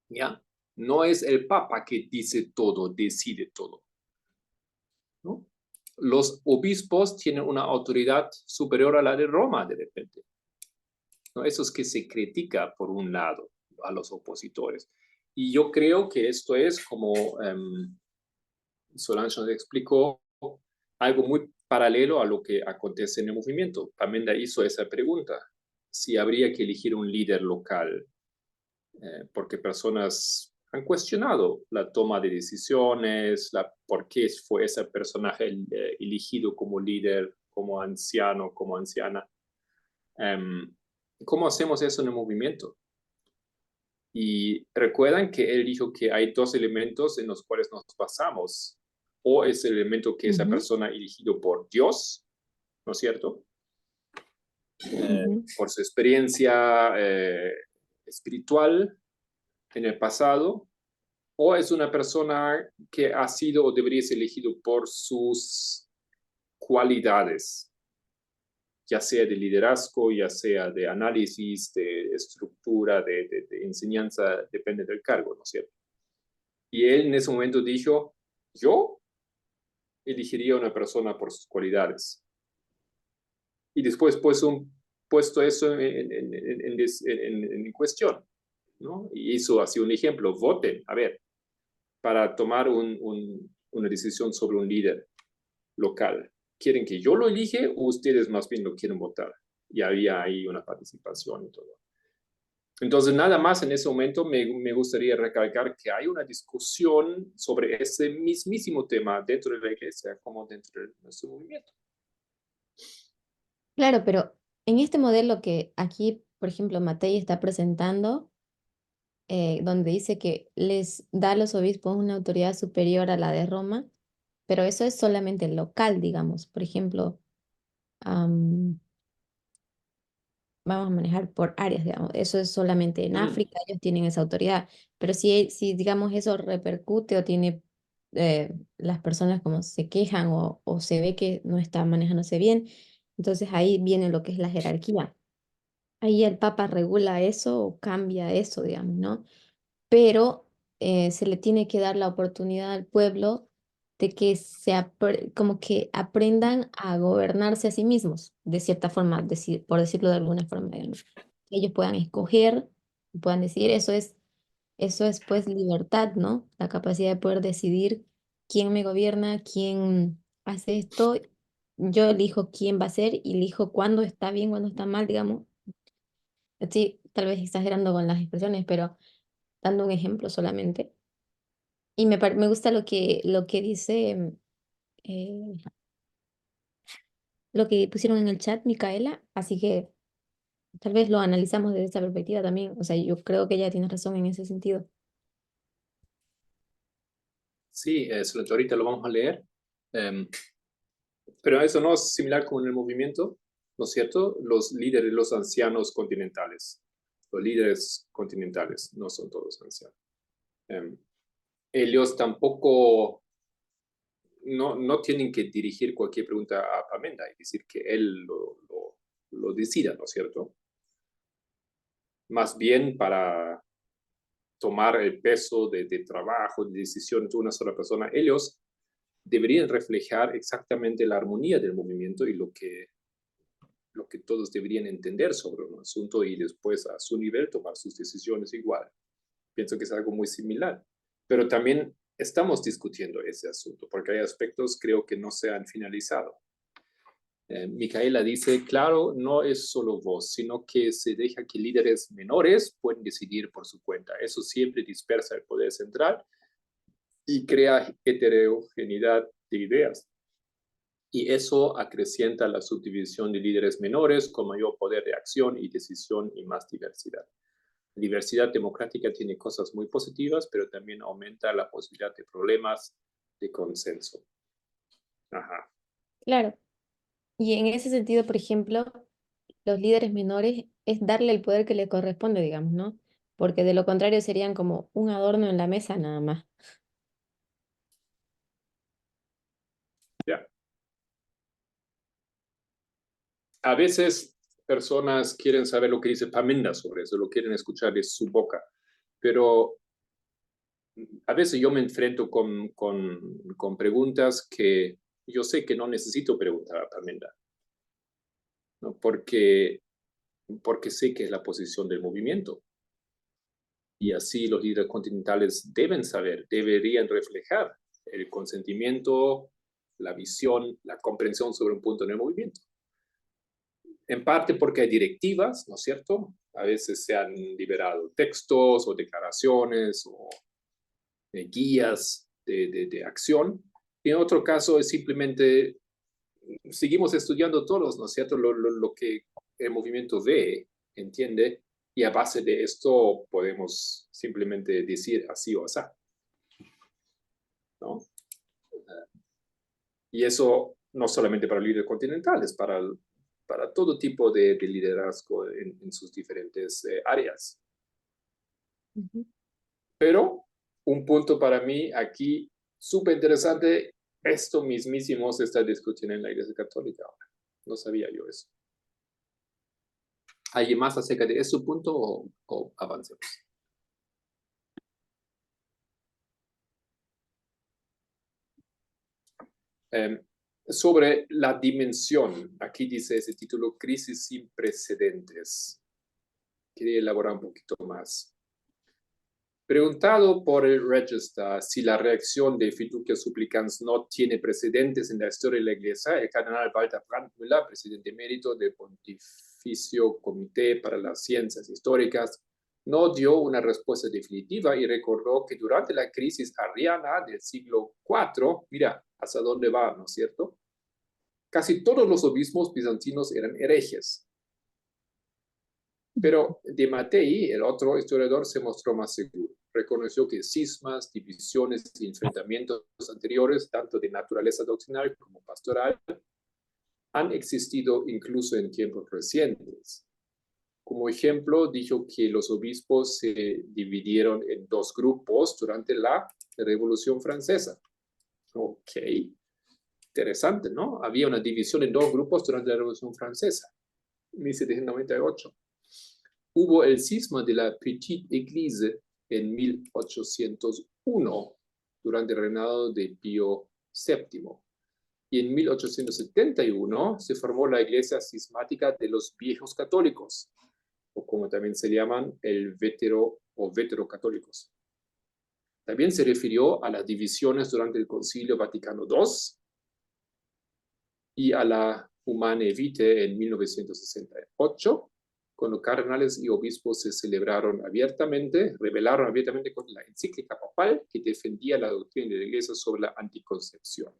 ¿ya? No es el papa que dice todo, decide todo, ¿no? Los obispos tienen una autoridad superior a la de Roma, de repente, ¿no? Eso es que se critica, por un lado, a los opositores. Y yo creo que esto es como Solange nos explicó, algo muy paralelo a lo que acontece en el movimiento. Pamenda hizo esa pregunta, si habría que elegir un líder local, porque personas han cuestionado la toma de decisiones, por qué fue ese personaje elegido como líder, como anciano, como anciana. ¿Cómo hacemos eso en el movimiento? Y recuerdan que él dijo que hay dos elementos en los cuales nos basamos. O es el elemento que esa persona elegido por Dios, ¿no es cierto? Por su experiencia espiritual en el pasado, o es una persona que ha sido o debería ser elegido por sus cualidades, ya sea de liderazgo, ya sea de análisis, de estructura, de enseñanza, depende del cargo, ¿no es cierto? Y él en ese momento dijo, yo elegiría a una persona por sus cualidades. Y después puesto eso en cuestión, ¿no? Y eso ha sido un ejemplo, voten, a ver, para tomar una decisión sobre un líder local. ¿Quieren que yo lo elige o ustedes más bien lo quieren votar? Y había ahí una participación y todo. Entonces, nada más en ese momento me gustaría recalcar que hay una discusión sobre ese mismísimo tema dentro de la iglesia como dentro de nuestro movimiento. Claro, pero en este modelo que aquí, por ejemplo, Matei está presentando, donde dice que les da a los obispos una autoridad superior a la de Roma, pero eso es solamente local, digamos. Por ejemplo, vamos a manejar por áreas, digamos. Eso es solamente en África, ellos tienen esa autoridad. Pero si digamos, eso repercute o tiene las personas como se quejan o se ve que no está manejándose bien, entonces ahí viene lo que es la jerarquía. Ahí el Papa regula eso o cambia eso, digamos, ¿no? Pero se le tiene que dar la oportunidad al pueblo de que como que aprendan a gobernarse a sí mismos, de cierta forma, por decirlo de alguna forma, digamos. Que ellos puedan escoger, puedan decidir, eso es pues libertad, ¿no? La capacidad de poder decidir quién me gobierna, quién hace esto, yo elijo quién va a ser y elijo cuándo está bien, cuándo está mal, digamos. Sí, tal vez exagerando con las expresiones, pero dando un ejemplo solamente. Y me gusta lo que dice, eh, lo que pusieron en el chat, Micaela, así que tal vez lo analizamos desde esa perspectiva también. O sea, yo creo que ella tiene razón en ese sentido. Sí, ahorita lo vamos a leer. Pero eso no es similar con el movimiento, ¿no es cierto? Los líderes, los ancianos continentales. Los líderes continentales no son todos ancianos. Ellos tampoco no tienen que dirigir cualquier pregunta a Pamenda y decir que él lo decida, ¿no es cierto? Más bien para tomar el peso de trabajo, de decisión de una sola persona, ellos deberían reflejar exactamente la armonía del movimiento y lo que todos deberían entender sobre un asunto y después a su nivel tomar sus decisiones igual. Pienso que es algo muy similar, pero también estamos discutiendo ese asunto porque hay aspectos creo que no se han finalizado. Micaela dice, claro, no es solo voz, sino que se deja que líderes menores pueden decidir por su cuenta. Eso siempre dispersa el poder central y crea heterogeneidad de ideas. Y eso acrecienta la subdivisión de líderes menores con mayor poder de acción y decisión y más diversidad. La diversidad democrática tiene cosas muy positivas, pero también aumenta la posibilidad de problemas de consenso. Ajá. Claro. Y en ese sentido, por ejemplo, los líderes menores es darle el poder que le corresponde, digamos, ¿no? Porque de lo contrario serían como un adorno en la mesa nada más. Ya. A veces personas quieren saber lo que dice Pamenda sobre eso, lo quieren escuchar de su boca, pero a veces yo me enfrento con preguntas que yo sé que no necesito preguntar a Pamenda, ¿no? Porque sé que es la posición del movimiento. Y así los líderes continentales deben saber, deberían reflejar el consentimiento la visión, la comprensión sobre un punto en el movimiento. En parte porque hay directivas, ¿no es cierto? A veces se han liberado textos o declaraciones o guías de acción. Y en otro caso es simplemente, seguimos estudiando todos, ¿no es cierto? Lo que el movimiento ve, entiende, y a base de esto podemos simplemente decir así o así, ¿no? Y eso no solamente para líderes continentales, para todo tipo de liderazgo en sus diferentes áreas. Pero un punto para mí aquí súper interesante, esto mismísimo se está discutiendo en la Iglesia Católica ahora. No sabía yo eso. ¿Hay más acerca de ese punto o avancemos? Sobre la dimensión, aquí dice ese título, Crisis sin precedentes. Quería elaborar un poquito más. Preguntado por el Register si la reacción de Fiducia Supplicans no tiene precedentes en la historia de la Iglesia, el cardenal Walter Brandmüller, presidente emérito del Pontificio Comité para las Ciencias Históricas, no dio una respuesta definitiva y recordó que durante la crisis arriana del siglo IV, mira, hasta dónde va, ¿no es cierto? Casi todos los obispos bizantinos eran herejes. Pero de Mattei, el otro historiador, se mostró más seguro. Reconoció que cismas, divisiones y enfrentamientos anteriores, tanto de naturaleza doctrinal como pastoral, han existido incluso en tiempos recientes. Como ejemplo, dijo que los obispos se dividieron en dos grupos durante la Revolución Francesa. Ok, interesante, ¿no? Había una división en dos grupos durante la Revolución Francesa, 1798. Hubo el cisma de la Petite Église en 1801, durante el reinado de Pío VII. Y en 1871 se formó la Iglesia Cismática de los Viejos Católicos, o como también se llaman, el vetero o veterocatólicos. También se refirió a las divisiones durante el Concilio Vaticano II y a la Humanae Vitae en 1968, cuando cardenales y obispos se rebelaron abiertamente contra la encíclica papal que defendía la doctrina de la Iglesia sobre la anticoncepción.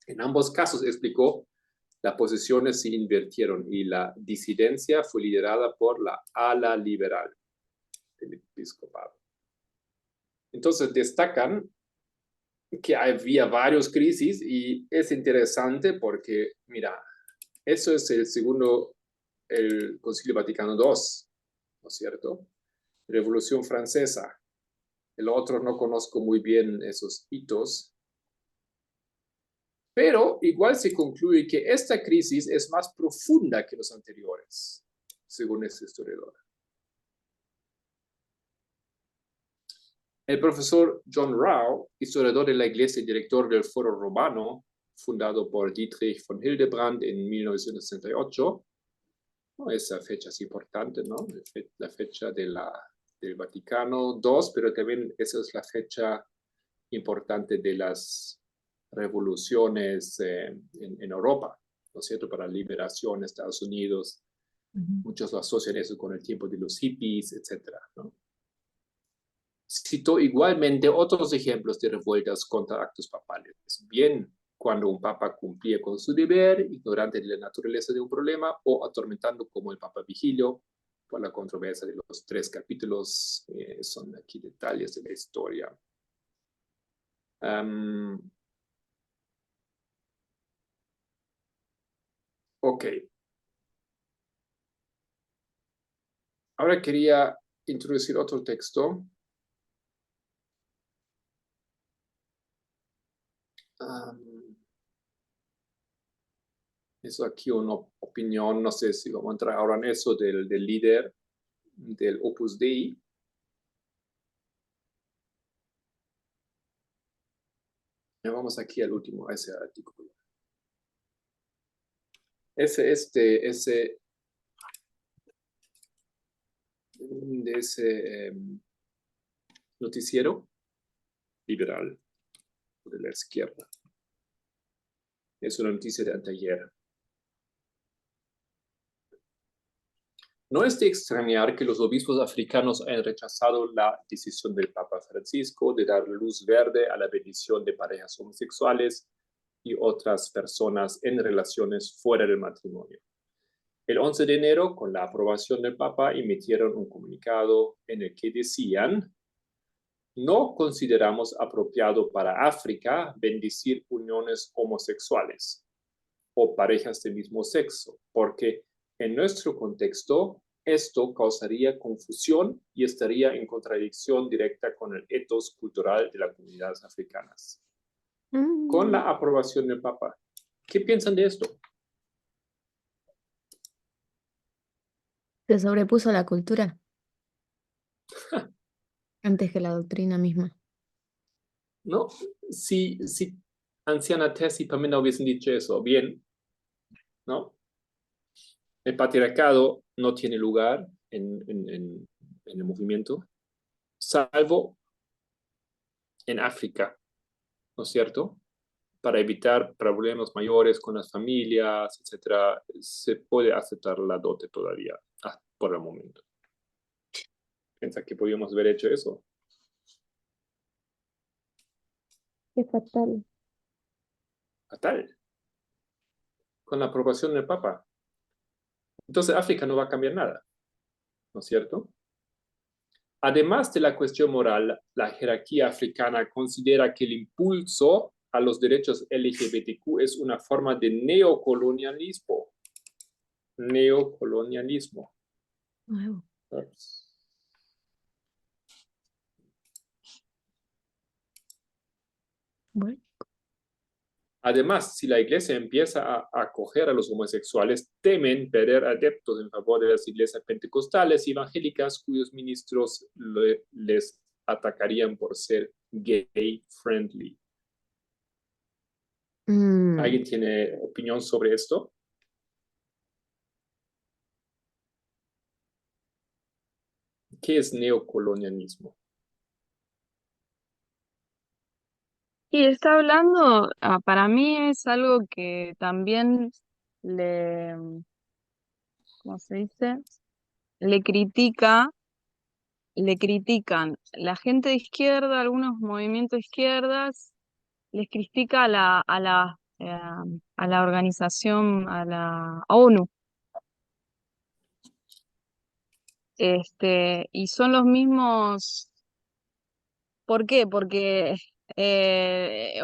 En ambos casos, explicó, las posiciones se invirtieron y la disidencia fue liderada por la ala liberal del episcopado. Entonces destacan que había varias crisis y es interesante porque, mira, eso es el Concilio Vaticano II, ¿no es cierto? Revolución Francesa. El otro no conozco muy bien esos hitos, pero igual se concluye que esta crisis es más profunda que los anteriores, según este historiador. El profesor John Rau, historiador de la Iglesia y director del Foro Romano, fundado por Dietrich von Hildebrand en 1968, esa fecha es importante, ¿no? La fecha del Vaticano II, pero también esa es la fecha importante de las revoluciones en Europa, ¿no es cierto? Para la liberación de Estados Unidos. Muchos lo asocian eso con el tiempo de los hippies, etcétera, ¿no? Citó igualmente otros ejemplos de revueltas contra actos papales. Bien, cuando un papa cumplía con su deber, ignorante de la naturaleza de un problema, o atormentando como el papa Vigilio, por la controversia de los 3 capítulos, son aquí detalles de la historia. Ok. Ahora quería introducir otro texto. Eso aquí una opinión, no sé si vamos a entrar ahora en eso, del líder del Opus Dei. Ya vamos aquí al último, a ese artículo. Ese noticiero liberal de la izquierda. Es una noticia de anteayer. No es de extrañar que los obispos africanos hayan rechazado la decisión del Papa Francisco de dar luz verde a la bendición de parejas homosexuales y otras personas en relaciones fuera del matrimonio. El 11 de enero, con la aprobación del Papa, emitieron un comunicado en el que decían: no consideramos apropiado para África bendecir uniones homosexuales o parejas del mismo sexo, porque en nuestro contexto esto causaría confusión y estaría en contradicción directa con el ethos cultural de las comunidades africanas. Con la aprobación del Papa, ¿qué piensan de esto? Se sobrepuso a la cultura antes que la doctrina misma. ¿No? Si anciana Tess y Pamela hubiesen dicho eso, bien, ¿no? El patriarcado no tiene lugar en el movimiento, salvo en África, ¿no es cierto? Para evitar problemas mayores con las familias, etcétera, se puede aceptar la dote todavía, por el momento. ¿Piensa que podríamos haber hecho eso? Qué fatal. Fatal. Con la aprobación del Papa. Entonces África no va a cambiar nada, ¿no es cierto? Además de la cuestión moral, la jerarquía africana considera que el impulso a los derechos LGBTQ es una forma de neocolonialismo. Neocolonialismo. Nuevo. Ups. Bueno. Además, si la iglesia empieza a acoger a los homosexuales, temen perder adeptos en favor de las iglesias pentecostales y evangélicas, cuyos ministros les atacarían por ser gay friendly. ¿Alguien tiene opinión sobre esto? ¿Qué es neocolonialismo? Y está hablando, para mí es algo que también le, ¿cómo se dice? Le critica, le critican la gente de izquierda, algunos movimientos de izquierdas, les critica a la organización, a la ONU. Y son los mismos. ¿Por qué? Porque,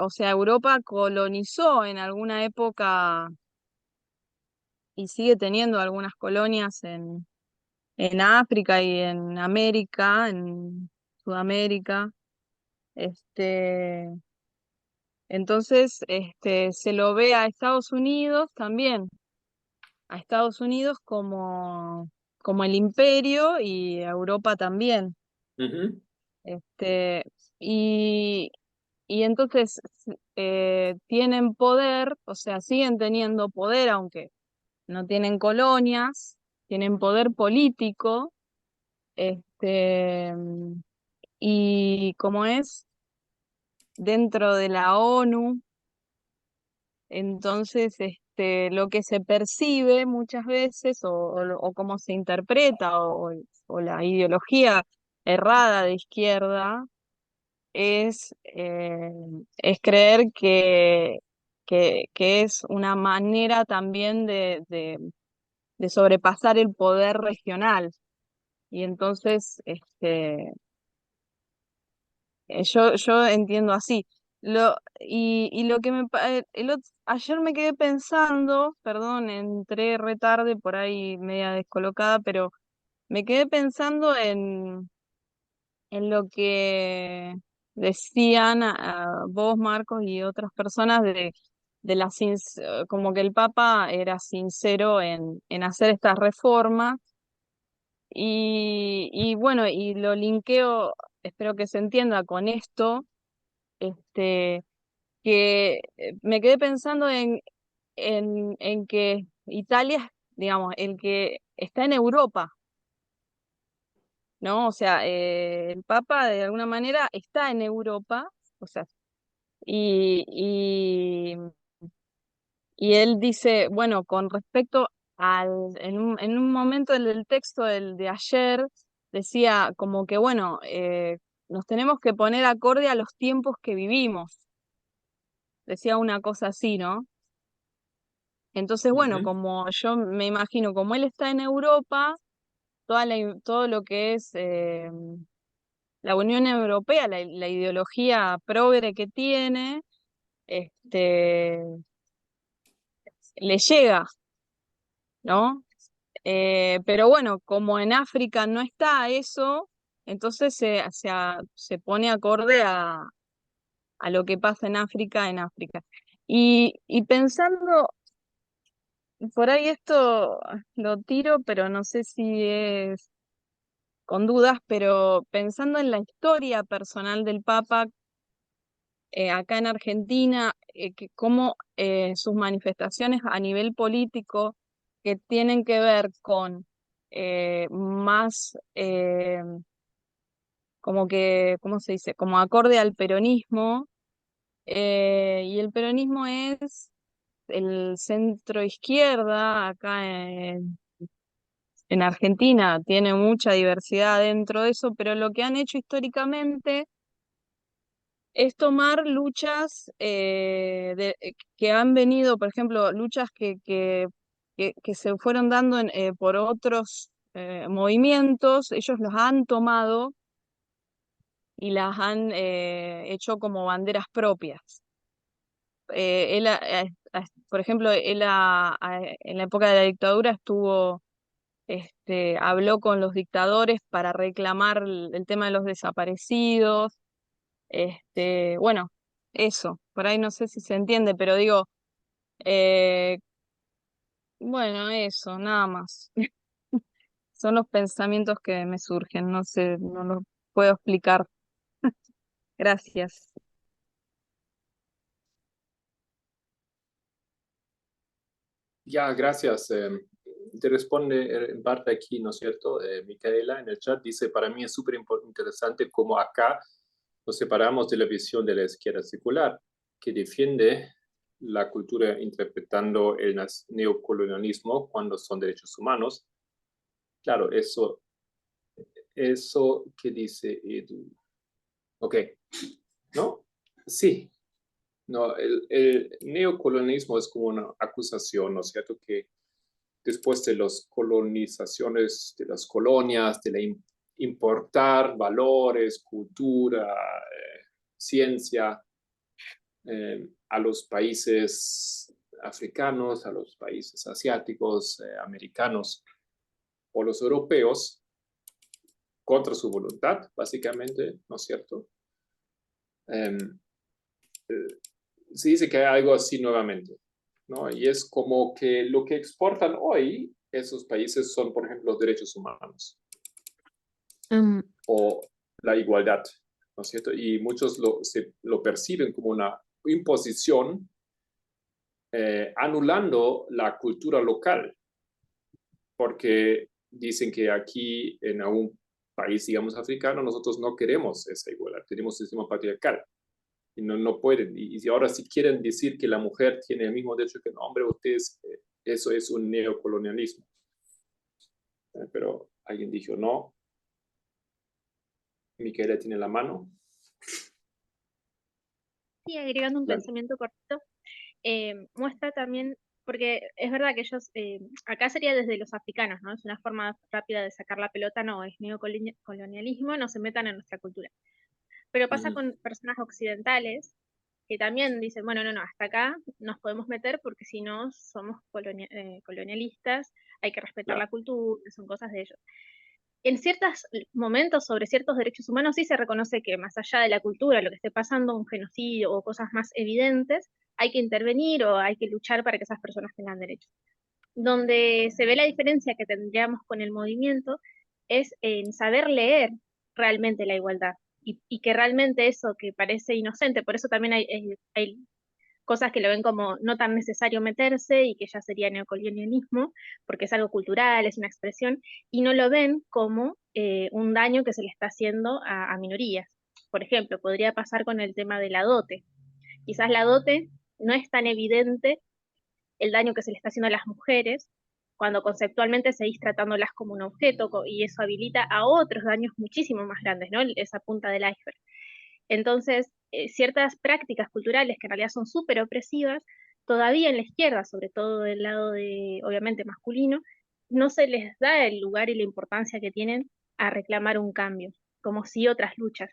o sea, Europa colonizó en alguna época y sigue teniendo algunas colonias en África y en América, en Sudamérica. Este, entonces, se lo ve a Estados Unidos también, a Estados Unidos como el imperio y a Europa también. Ujú. Este, y, y entonces tienen poder, o sea, siguen teniendo poder, aunque no tienen colonias, tienen poder político, este, y como es dentro de la ONU, entonces lo que se percibe muchas veces, o cómo se interpreta, o la ideología errada de izquierda, es creer que es una manera también de sobrepasar el poder regional. Y entonces, yo entiendo así. Y lo que ayer me quedé pensando, perdón, entré re tarde, por ahí media descolocada, pero me quedé pensando en lo que decían a vos, Marcos, y otras personas de como que el Papa era sincero en hacer estas reformas. Y bueno, y lo linkeo, espero que se entienda con esto, este, que me quedé pensando en que Italia, digamos, el que está en Europa, ¿no? O sea, el Papa de alguna manera está en Europa, o sea, y Y él dice, bueno, con respecto en un momento del texto de ayer, decía como que, bueno, nos tenemos que poner acorde a los tiempos que vivimos. Decía una cosa así, ¿no? Entonces, bueno, Ujú. como yo me imagino, como él está en Europa, todo lo que es la Unión Europea, la ideología progre que tiene, este, le llega, ¿no? Pero bueno, como en África no está eso, entonces se pone acorde a lo que pasa en África, en África. Y pensando, por ahí esto lo tiro, pero no sé si es con dudas, pero pensando en la historia personal del Papa acá en Argentina, cómo sus manifestaciones a nivel político que tienen que ver con más como que, ¿cómo se dice? Como acorde al peronismo, y el peronismo es el centro izquierda acá en Argentina, tiene mucha diversidad dentro de eso, pero lo que han hecho históricamente es tomar luchas que han venido, por ejemplo, luchas que se fueron dando por otros movimientos, ellos los han tomado y las han hecho como banderas propias. Por ejemplo, en la época de la dictadura habló con los dictadores para reclamar el tema de los desaparecidos. Bueno, eso, por ahí no sé si se entiende, pero digo, eh, bueno, eso, nada más. Son los pensamientos que me surgen, no sé, no los puedo explicar. Gracias. Ya, gracias. Te responde en parte aquí, ¿no es cierto? Micaela en el chat dice, para mí es súper interesante cómo acá nos separamos de la visión de la izquierda secular, que defiende la cultura interpretando el neocolonialismo cuando son derechos humanos. Claro, eso que dice Edu. Ok, ¿no? Sí, no, el neocolonialismo es como una acusación, ¿no es cierto? Que después de las colonizaciones de las colonias, de la importar valores, cultura, ciencia a los países africanos, a los países asiáticos, americanos o los europeos, contra su voluntad, básicamente, ¿no es cierto? Eh, se dice que hay algo así nuevamente, ¿no? Y es como que lo que exportan hoy esos países son, por ejemplo, los derechos humanos o la igualdad, ¿no es cierto? Y muchos lo perciben como una imposición, anulando la cultura local, porque dicen que aquí en algún país, digamos, africano, nosotros no queremos esa igualdad, tenemos un sistema patriarcal y no pueden. Y ahora si quieren decir que la mujer tiene el mismo derecho que el hombre, ustedes, eso es un neocolonialismo. Pero alguien dijo no. Micaela tiene la mano. Sí, agregando un Dale. pensamiento cortito, muestra también, porque es verdad que ellos, acá sería desde los africanos, ¿no? Es una forma rápida de sacar la pelota, no, es neocolonialismo, no se metan en nuestra cultura. Pero pasa con personas occidentales que también dicen, bueno, no, hasta acá nos podemos meter porque si no somos colonialistas, hay que respetar la Claro. cultura, son cosas de ellos. En ciertos momentos sobre ciertos derechos humanos sí se reconoce que más allá de la cultura, lo que esté pasando, un genocidio o cosas más evidentes, hay que intervenir o hay que luchar para que esas personas tengan derechos. Donde se ve la diferencia que tendríamos con el movimiento es en saber leer realmente la igualdad y que realmente eso que parece inocente, por eso también hay cosas que lo ven como no tan necesario meterse y que ya sería neocolonialismo, porque es algo cultural, es una expresión, y no lo ven como un daño que se le está haciendo a minorías. Por ejemplo, podría pasar con el tema de la dote. Quizás la dote no es tan evidente el daño que se le está haciendo a las mujeres, cuando conceptualmente seguís tratándolas como un objeto, y eso habilita a otros daños muchísimo más grandes, ¿no? Esa punta del iceberg. Entonces, ciertas prácticas culturales que en realidad son súper opresivas, todavía en la izquierda, sobre todo del lado de, obviamente, masculino, no se les da el lugar y la importancia que tienen a reclamar un cambio, como si otras luchas.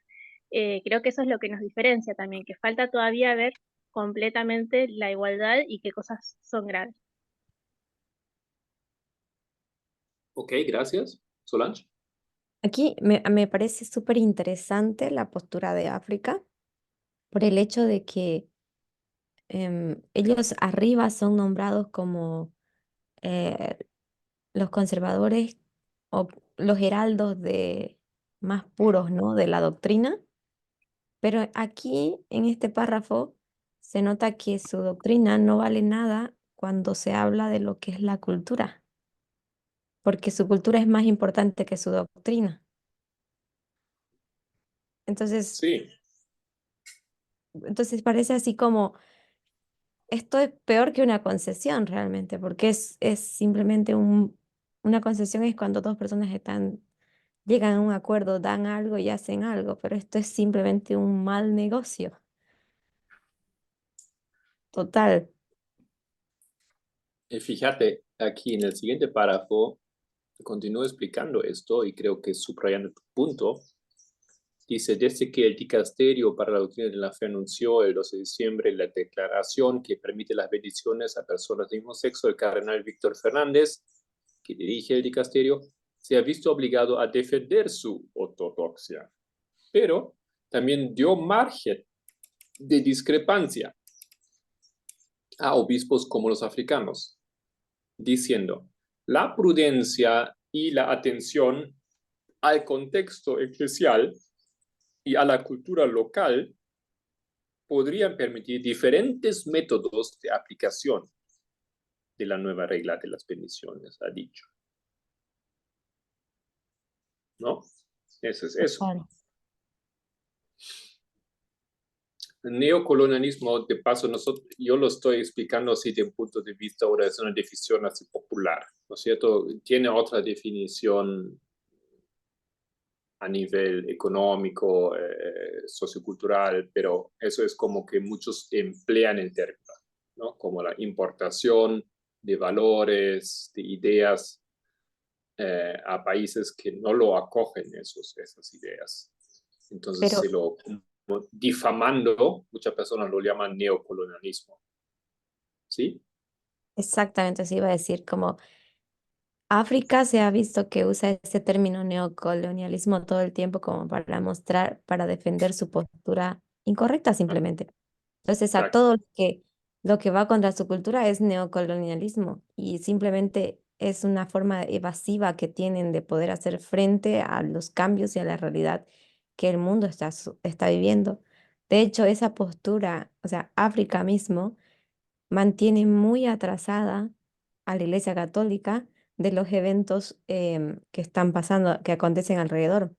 Creo que eso es lo que nos diferencia también, que falta todavía ver completamente la igualdad y qué cosas son graves. Ok, gracias. Solange. Aquí me parece súper interesante la postura de África por el hecho de que ellos arriba son nombrados como eh, los conservadores o los heraldos de más puros, ¿no? De la doctrina, pero aquí en este párrafo se nota que su doctrina no vale nada cuando se habla de lo que es la cultura, porque su cultura es más importante que su doctrina. Entonces, Sí, entonces parece así como, esto es peor que una concesión realmente, porque es simplemente una concesión es cuando dos personas llegan a un acuerdo, dan algo y hacen algo, pero esto es simplemente un mal negocio. Total. fíjate, aquí en el siguiente párrafo continúo explicando esto y creo que subrayando tu punto. Dice, desde que el Dicasterio para la Doctrina de la Fe anunció el 12 de diciembre la declaración que permite las bendiciones a personas del mismo sexo, el cardenal Víctor Fernández, que dirige el Dicasterio, se ha visto obligado a defender su ortodoxia, pero también dio margen de discrepancia a obispos como los africanos, diciendo, la prudencia y la atención al contexto eclesial y a la cultura local podrían permitir diferentes métodos de aplicación de la nueva regla de las bendiciones, ha dicho. ¿No? Eso es eso. Total. El neocolonialismo, de paso, yo lo estoy explicando así de un punto de vista, ahora es una definición así popular, ¿no es cierto? Tiene otra definición a nivel económico, sociocultural, pero eso es como que muchos emplean el término, ¿no? Como la importación de valores, de ideas a países que no lo acogen esas ideas. Entonces Pero se lo difamando, muchas personas lo llaman neocolonialismo. ¿Sí? exactamente así iba a decir, como África se ha visto que usa ese término neocolonialismo todo el tiempo como para mostrar, para defender su postura incorrecta simplemente. Entonces, a Exacto. todo lo que va contra su cultura es neocolonialismo y simplemente es una forma evasiva que tienen de poder hacer frente a los cambios y a la realidad que el mundo está viviendo. De hecho, esa postura, o sea, África mismo mantiene muy atrasada a la Iglesia Católica de los eventos que están pasando, que acontecen alrededor.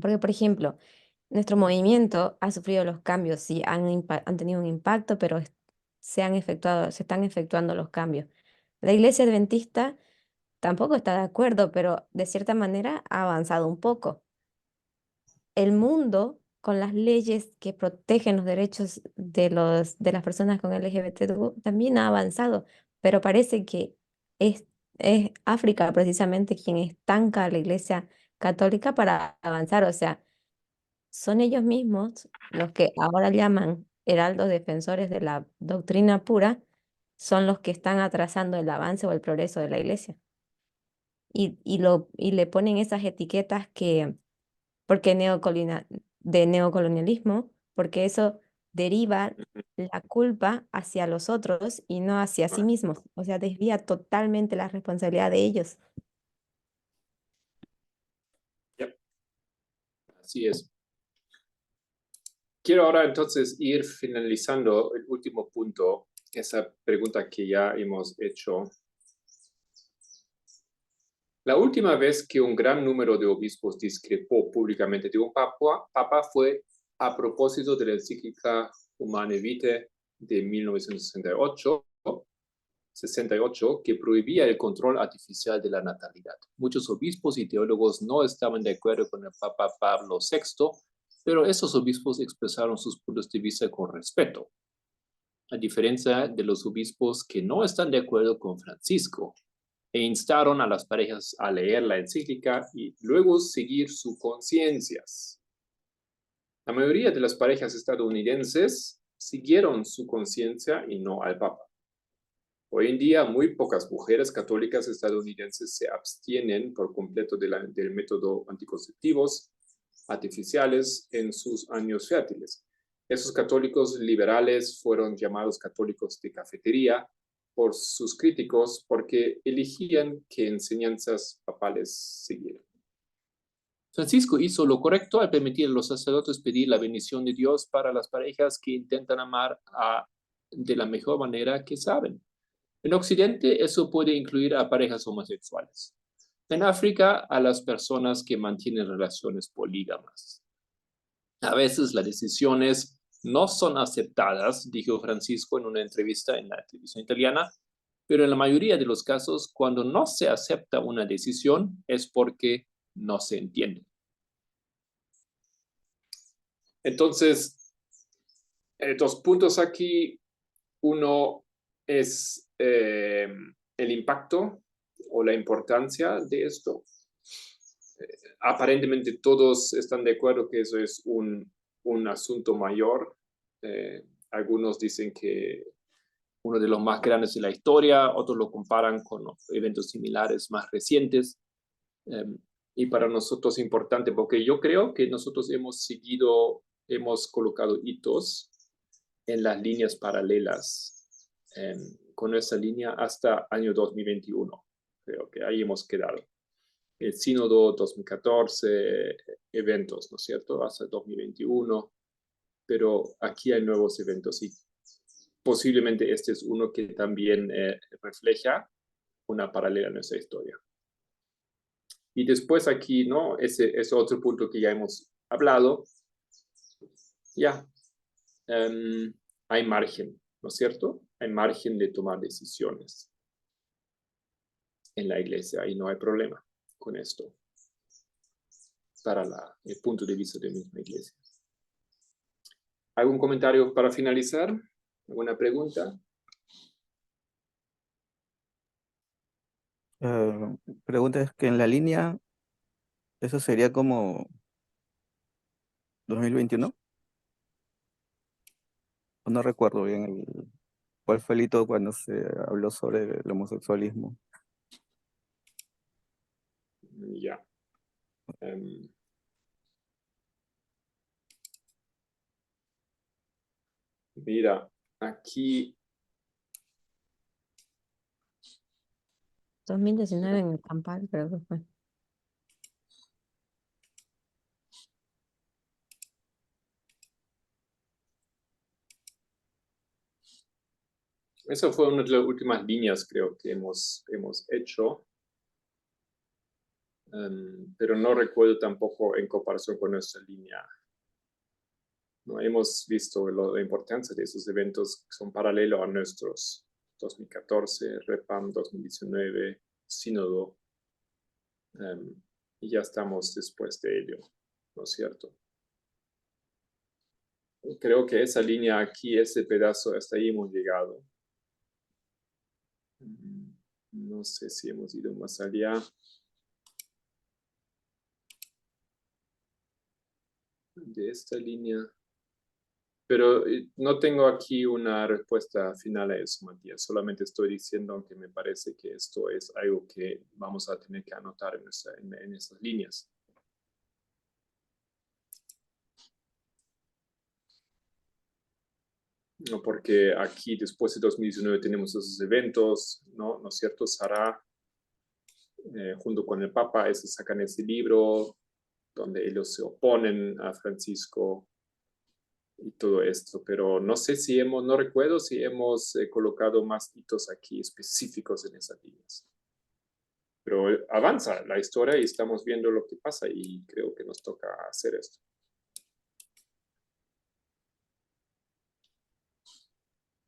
Porque, por ejemplo, nuestro movimiento ha sufrido los cambios, sí, han tenido un impacto, pero se están efectuando los cambios. La Iglesia Adventista tampoco está de acuerdo, pero de cierta manera ha avanzado un poco. El mundo, con las leyes que protegen los derechos de las personas con LGBTQ, también ha avanzado, pero parece que es, es África precisamente quien estanca a la Iglesia Católica para avanzar. O sea, son ellos mismos los que ahora llaman heraldos defensores de la doctrina pura, son los que están atrasando el avance o el progreso de la Iglesia. Y le ponen esas etiquetas porque de neocolonialismo, porque eso deriva la culpa hacia los otros y no hacia sí mismos. O sea, desvía totalmente la responsabilidad de ellos. Yep. Así es. Quiero ahora entonces ir finalizando el último punto, esa pregunta que ya hemos hecho. La última vez que un gran número de obispos discrepó públicamente de un papa fue a propósito de la encíclica Humane Vitae de 1968, 68 que prohibía el control artificial de la natalidad. Muchos obispos y teólogos no estaban de acuerdo con el Papa Pablo VI, pero esos obispos expresaron sus puntos de vista con respeto, a diferencia de los obispos que no están de acuerdo con Francisco, e instaron a las parejas a leer la encíclica y luego seguir sus conciencias. La mayoría de las parejas estadounidenses siguieron su conciencia y no al Papa. Hoy en día, muy pocas mujeres católicas estadounidenses se abstienen por completo del método anticonceptivos artificiales en sus años fértiles. Esos católicos liberales fueron llamados católicos de cafetería por sus críticos porque elegían qué enseñanzas papales siguieran. Francisco hizo lo correcto al permitir a los sacerdotes pedir la bendición de Dios para las parejas que intentan amar de la mejor manera que saben. En Occidente, eso puede incluir a parejas homosexuales. En África, a las personas que mantienen relaciones polígamas. A veces las decisiones no son aceptadas, dijo Francisco en una entrevista en la televisión italiana, pero en la mayoría de los casos, cuando no se acepta una decisión, es porque no se entiende. Entonces, dos puntos aquí. Uno es el impacto o la importancia de esto. Aparentemente todos están de acuerdo que eso es un asunto mayor. Algunos dicen que uno de los más grandes de la historia, otros lo comparan con eventos similares más recientes. Y para nosotros es importante porque yo creo que nosotros hemos colocado hitos en las líneas paralelas con esa línea hasta año 2021. Creo que ahí hemos quedado. El sínodo 2014, eventos, ¿no es cierto? Hasta 2021, pero aquí hay nuevos eventos y posiblemente este es uno que también refleja una paralela en nuestra historia. Y después aquí, ¿no? Ese otro punto que ya hemos hablado. Ya, hay margen, ¿no es cierto? Hay margen de tomar decisiones en la iglesia y no hay problema con esto para el punto de vista de la misma iglesia. ¿Algún comentario para finalizar? ¿Alguna pregunta? Pregunta es que en la línea, ¿eso sería como 2021? No recuerdo bien cuál fue el hito cuando se habló sobre el homosexualismo. Ya. Mira, aquí 2019 en el Campal, creo que fue. esa fue una de las últimas líneas, creo, que hemos hecho. Pero no recuerdo tampoco en comparación con nuestra línea. No hemos visto la importancia de esos eventos que son paralelos a nuestros 2014, REPAM 2019, Sínodo, y ya estamos después de ello, ¿no es cierto? Creo que esa línea aquí, ese pedazo, hasta ahí hemos llegado. No sé si hemos ido más allá. De esta línea. Pero no tengo aquí una respuesta final a eso, Matías. Solamente estoy diciendo que me parece que esto es algo que vamos a tener que anotar en esas líneas. No, porque aquí después de 2019 tenemos esos eventos, ¿no es cierto? Sara, junto con el Papa, sacan ese libro donde ellos se oponen a Francisco y todo esto, pero no sé si no recuerdo si hemos colocado más hitos aquí específicos en esas líneas. Pero avanza la historia y estamos viendo lo que pasa y creo que nos toca hacer esto.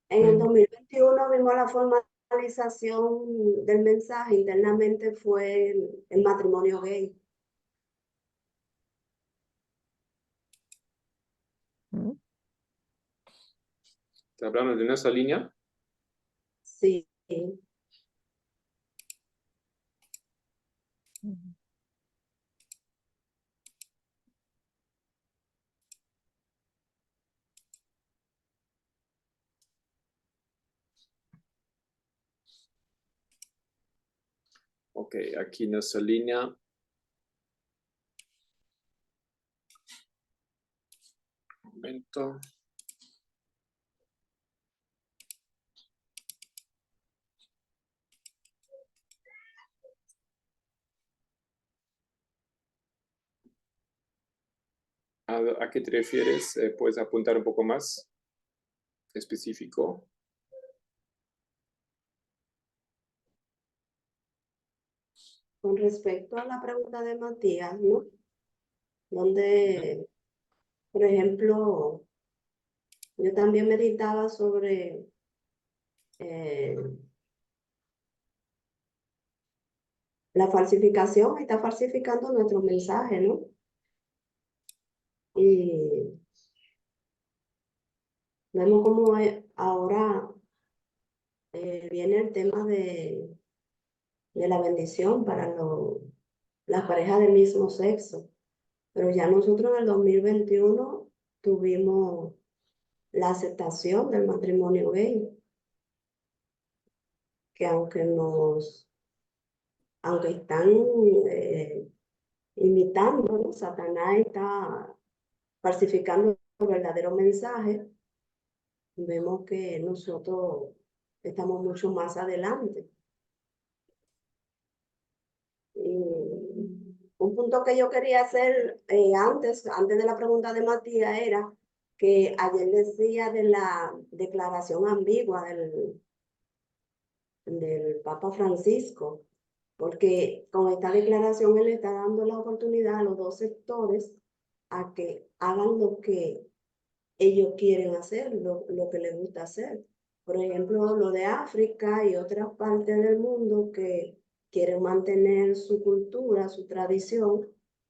En el 2021 vimos la formación normalización del mensaje internamente fue el matrimonio gay. ¿Mm? ¿Está hablando de nuestra línea? Sí. Ujú. Ok, aquí nuestra línea. Un momento. ¿A qué te refieres? ¿Puedes apuntar un poco más específico? Con respecto a la pregunta de Matías, ¿no? Donde, por ejemplo, yo también meditaba sobre la falsificación, está falsificando nuestro mensaje, ¿no? Y vemos cómo ahora viene el tema de la bendición para las parejas del mismo sexo. Pero ya nosotros en el 2021 tuvimos la aceptación del matrimonio gay, que aunque están imitando, ¿no? Satanás está falsificando el verdadero mensaje, vemos que nosotros estamos mucho más adelante. Y un punto que yo quería hacer antes de la pregunta de Matías era que ayer decía de la declaración ambigua del Papa Francisco, porque con esta declaración él está dando la oportunidad a los dos sectores a que hagan lo que ellos quieren hacer, lo que les gusta hacer. Por ejemplo, lo de África y otras partes del mundo que quieren mantener su cultura, su tradición,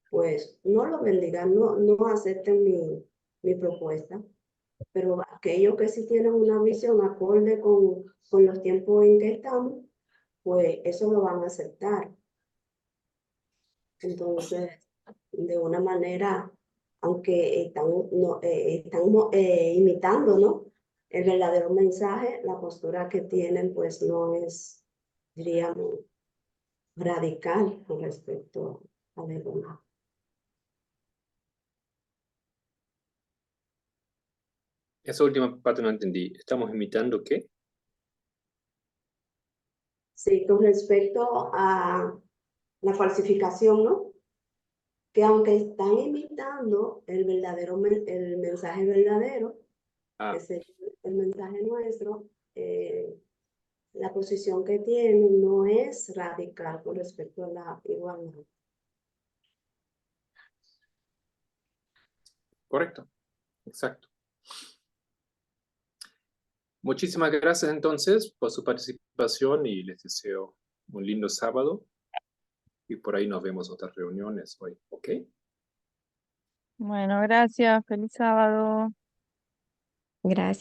pues no lo bendigan, no acepten mi propuesta. Pero aquellos que sí tienen una visión acorde con los tiempos en que estamos, pues eso lo van a aceptar. Entonces, de una manera, aunque están imitando, ¿no? El verdadero mensaje, la postura que tienen, pues no es, diríamos, radical con respecto a la igualdad. Esa última parte no entendí. ¿Estamos imitando qué? Sí, con respecto a la falsificación, ¿no? Que aunque están imitando el mensaje verdadero, Ah, ese es el mensaje nuestro, la posición que tienen no es radical con respecto a la igualdad. correcto. Exacto. Muchísimas gracias entonces por su participación y les deseo un lindo sábado. Y por ahí nos vemos otras reuniones hoy, ¿ok? Bueno, gracias, feliz sábado. Gracias.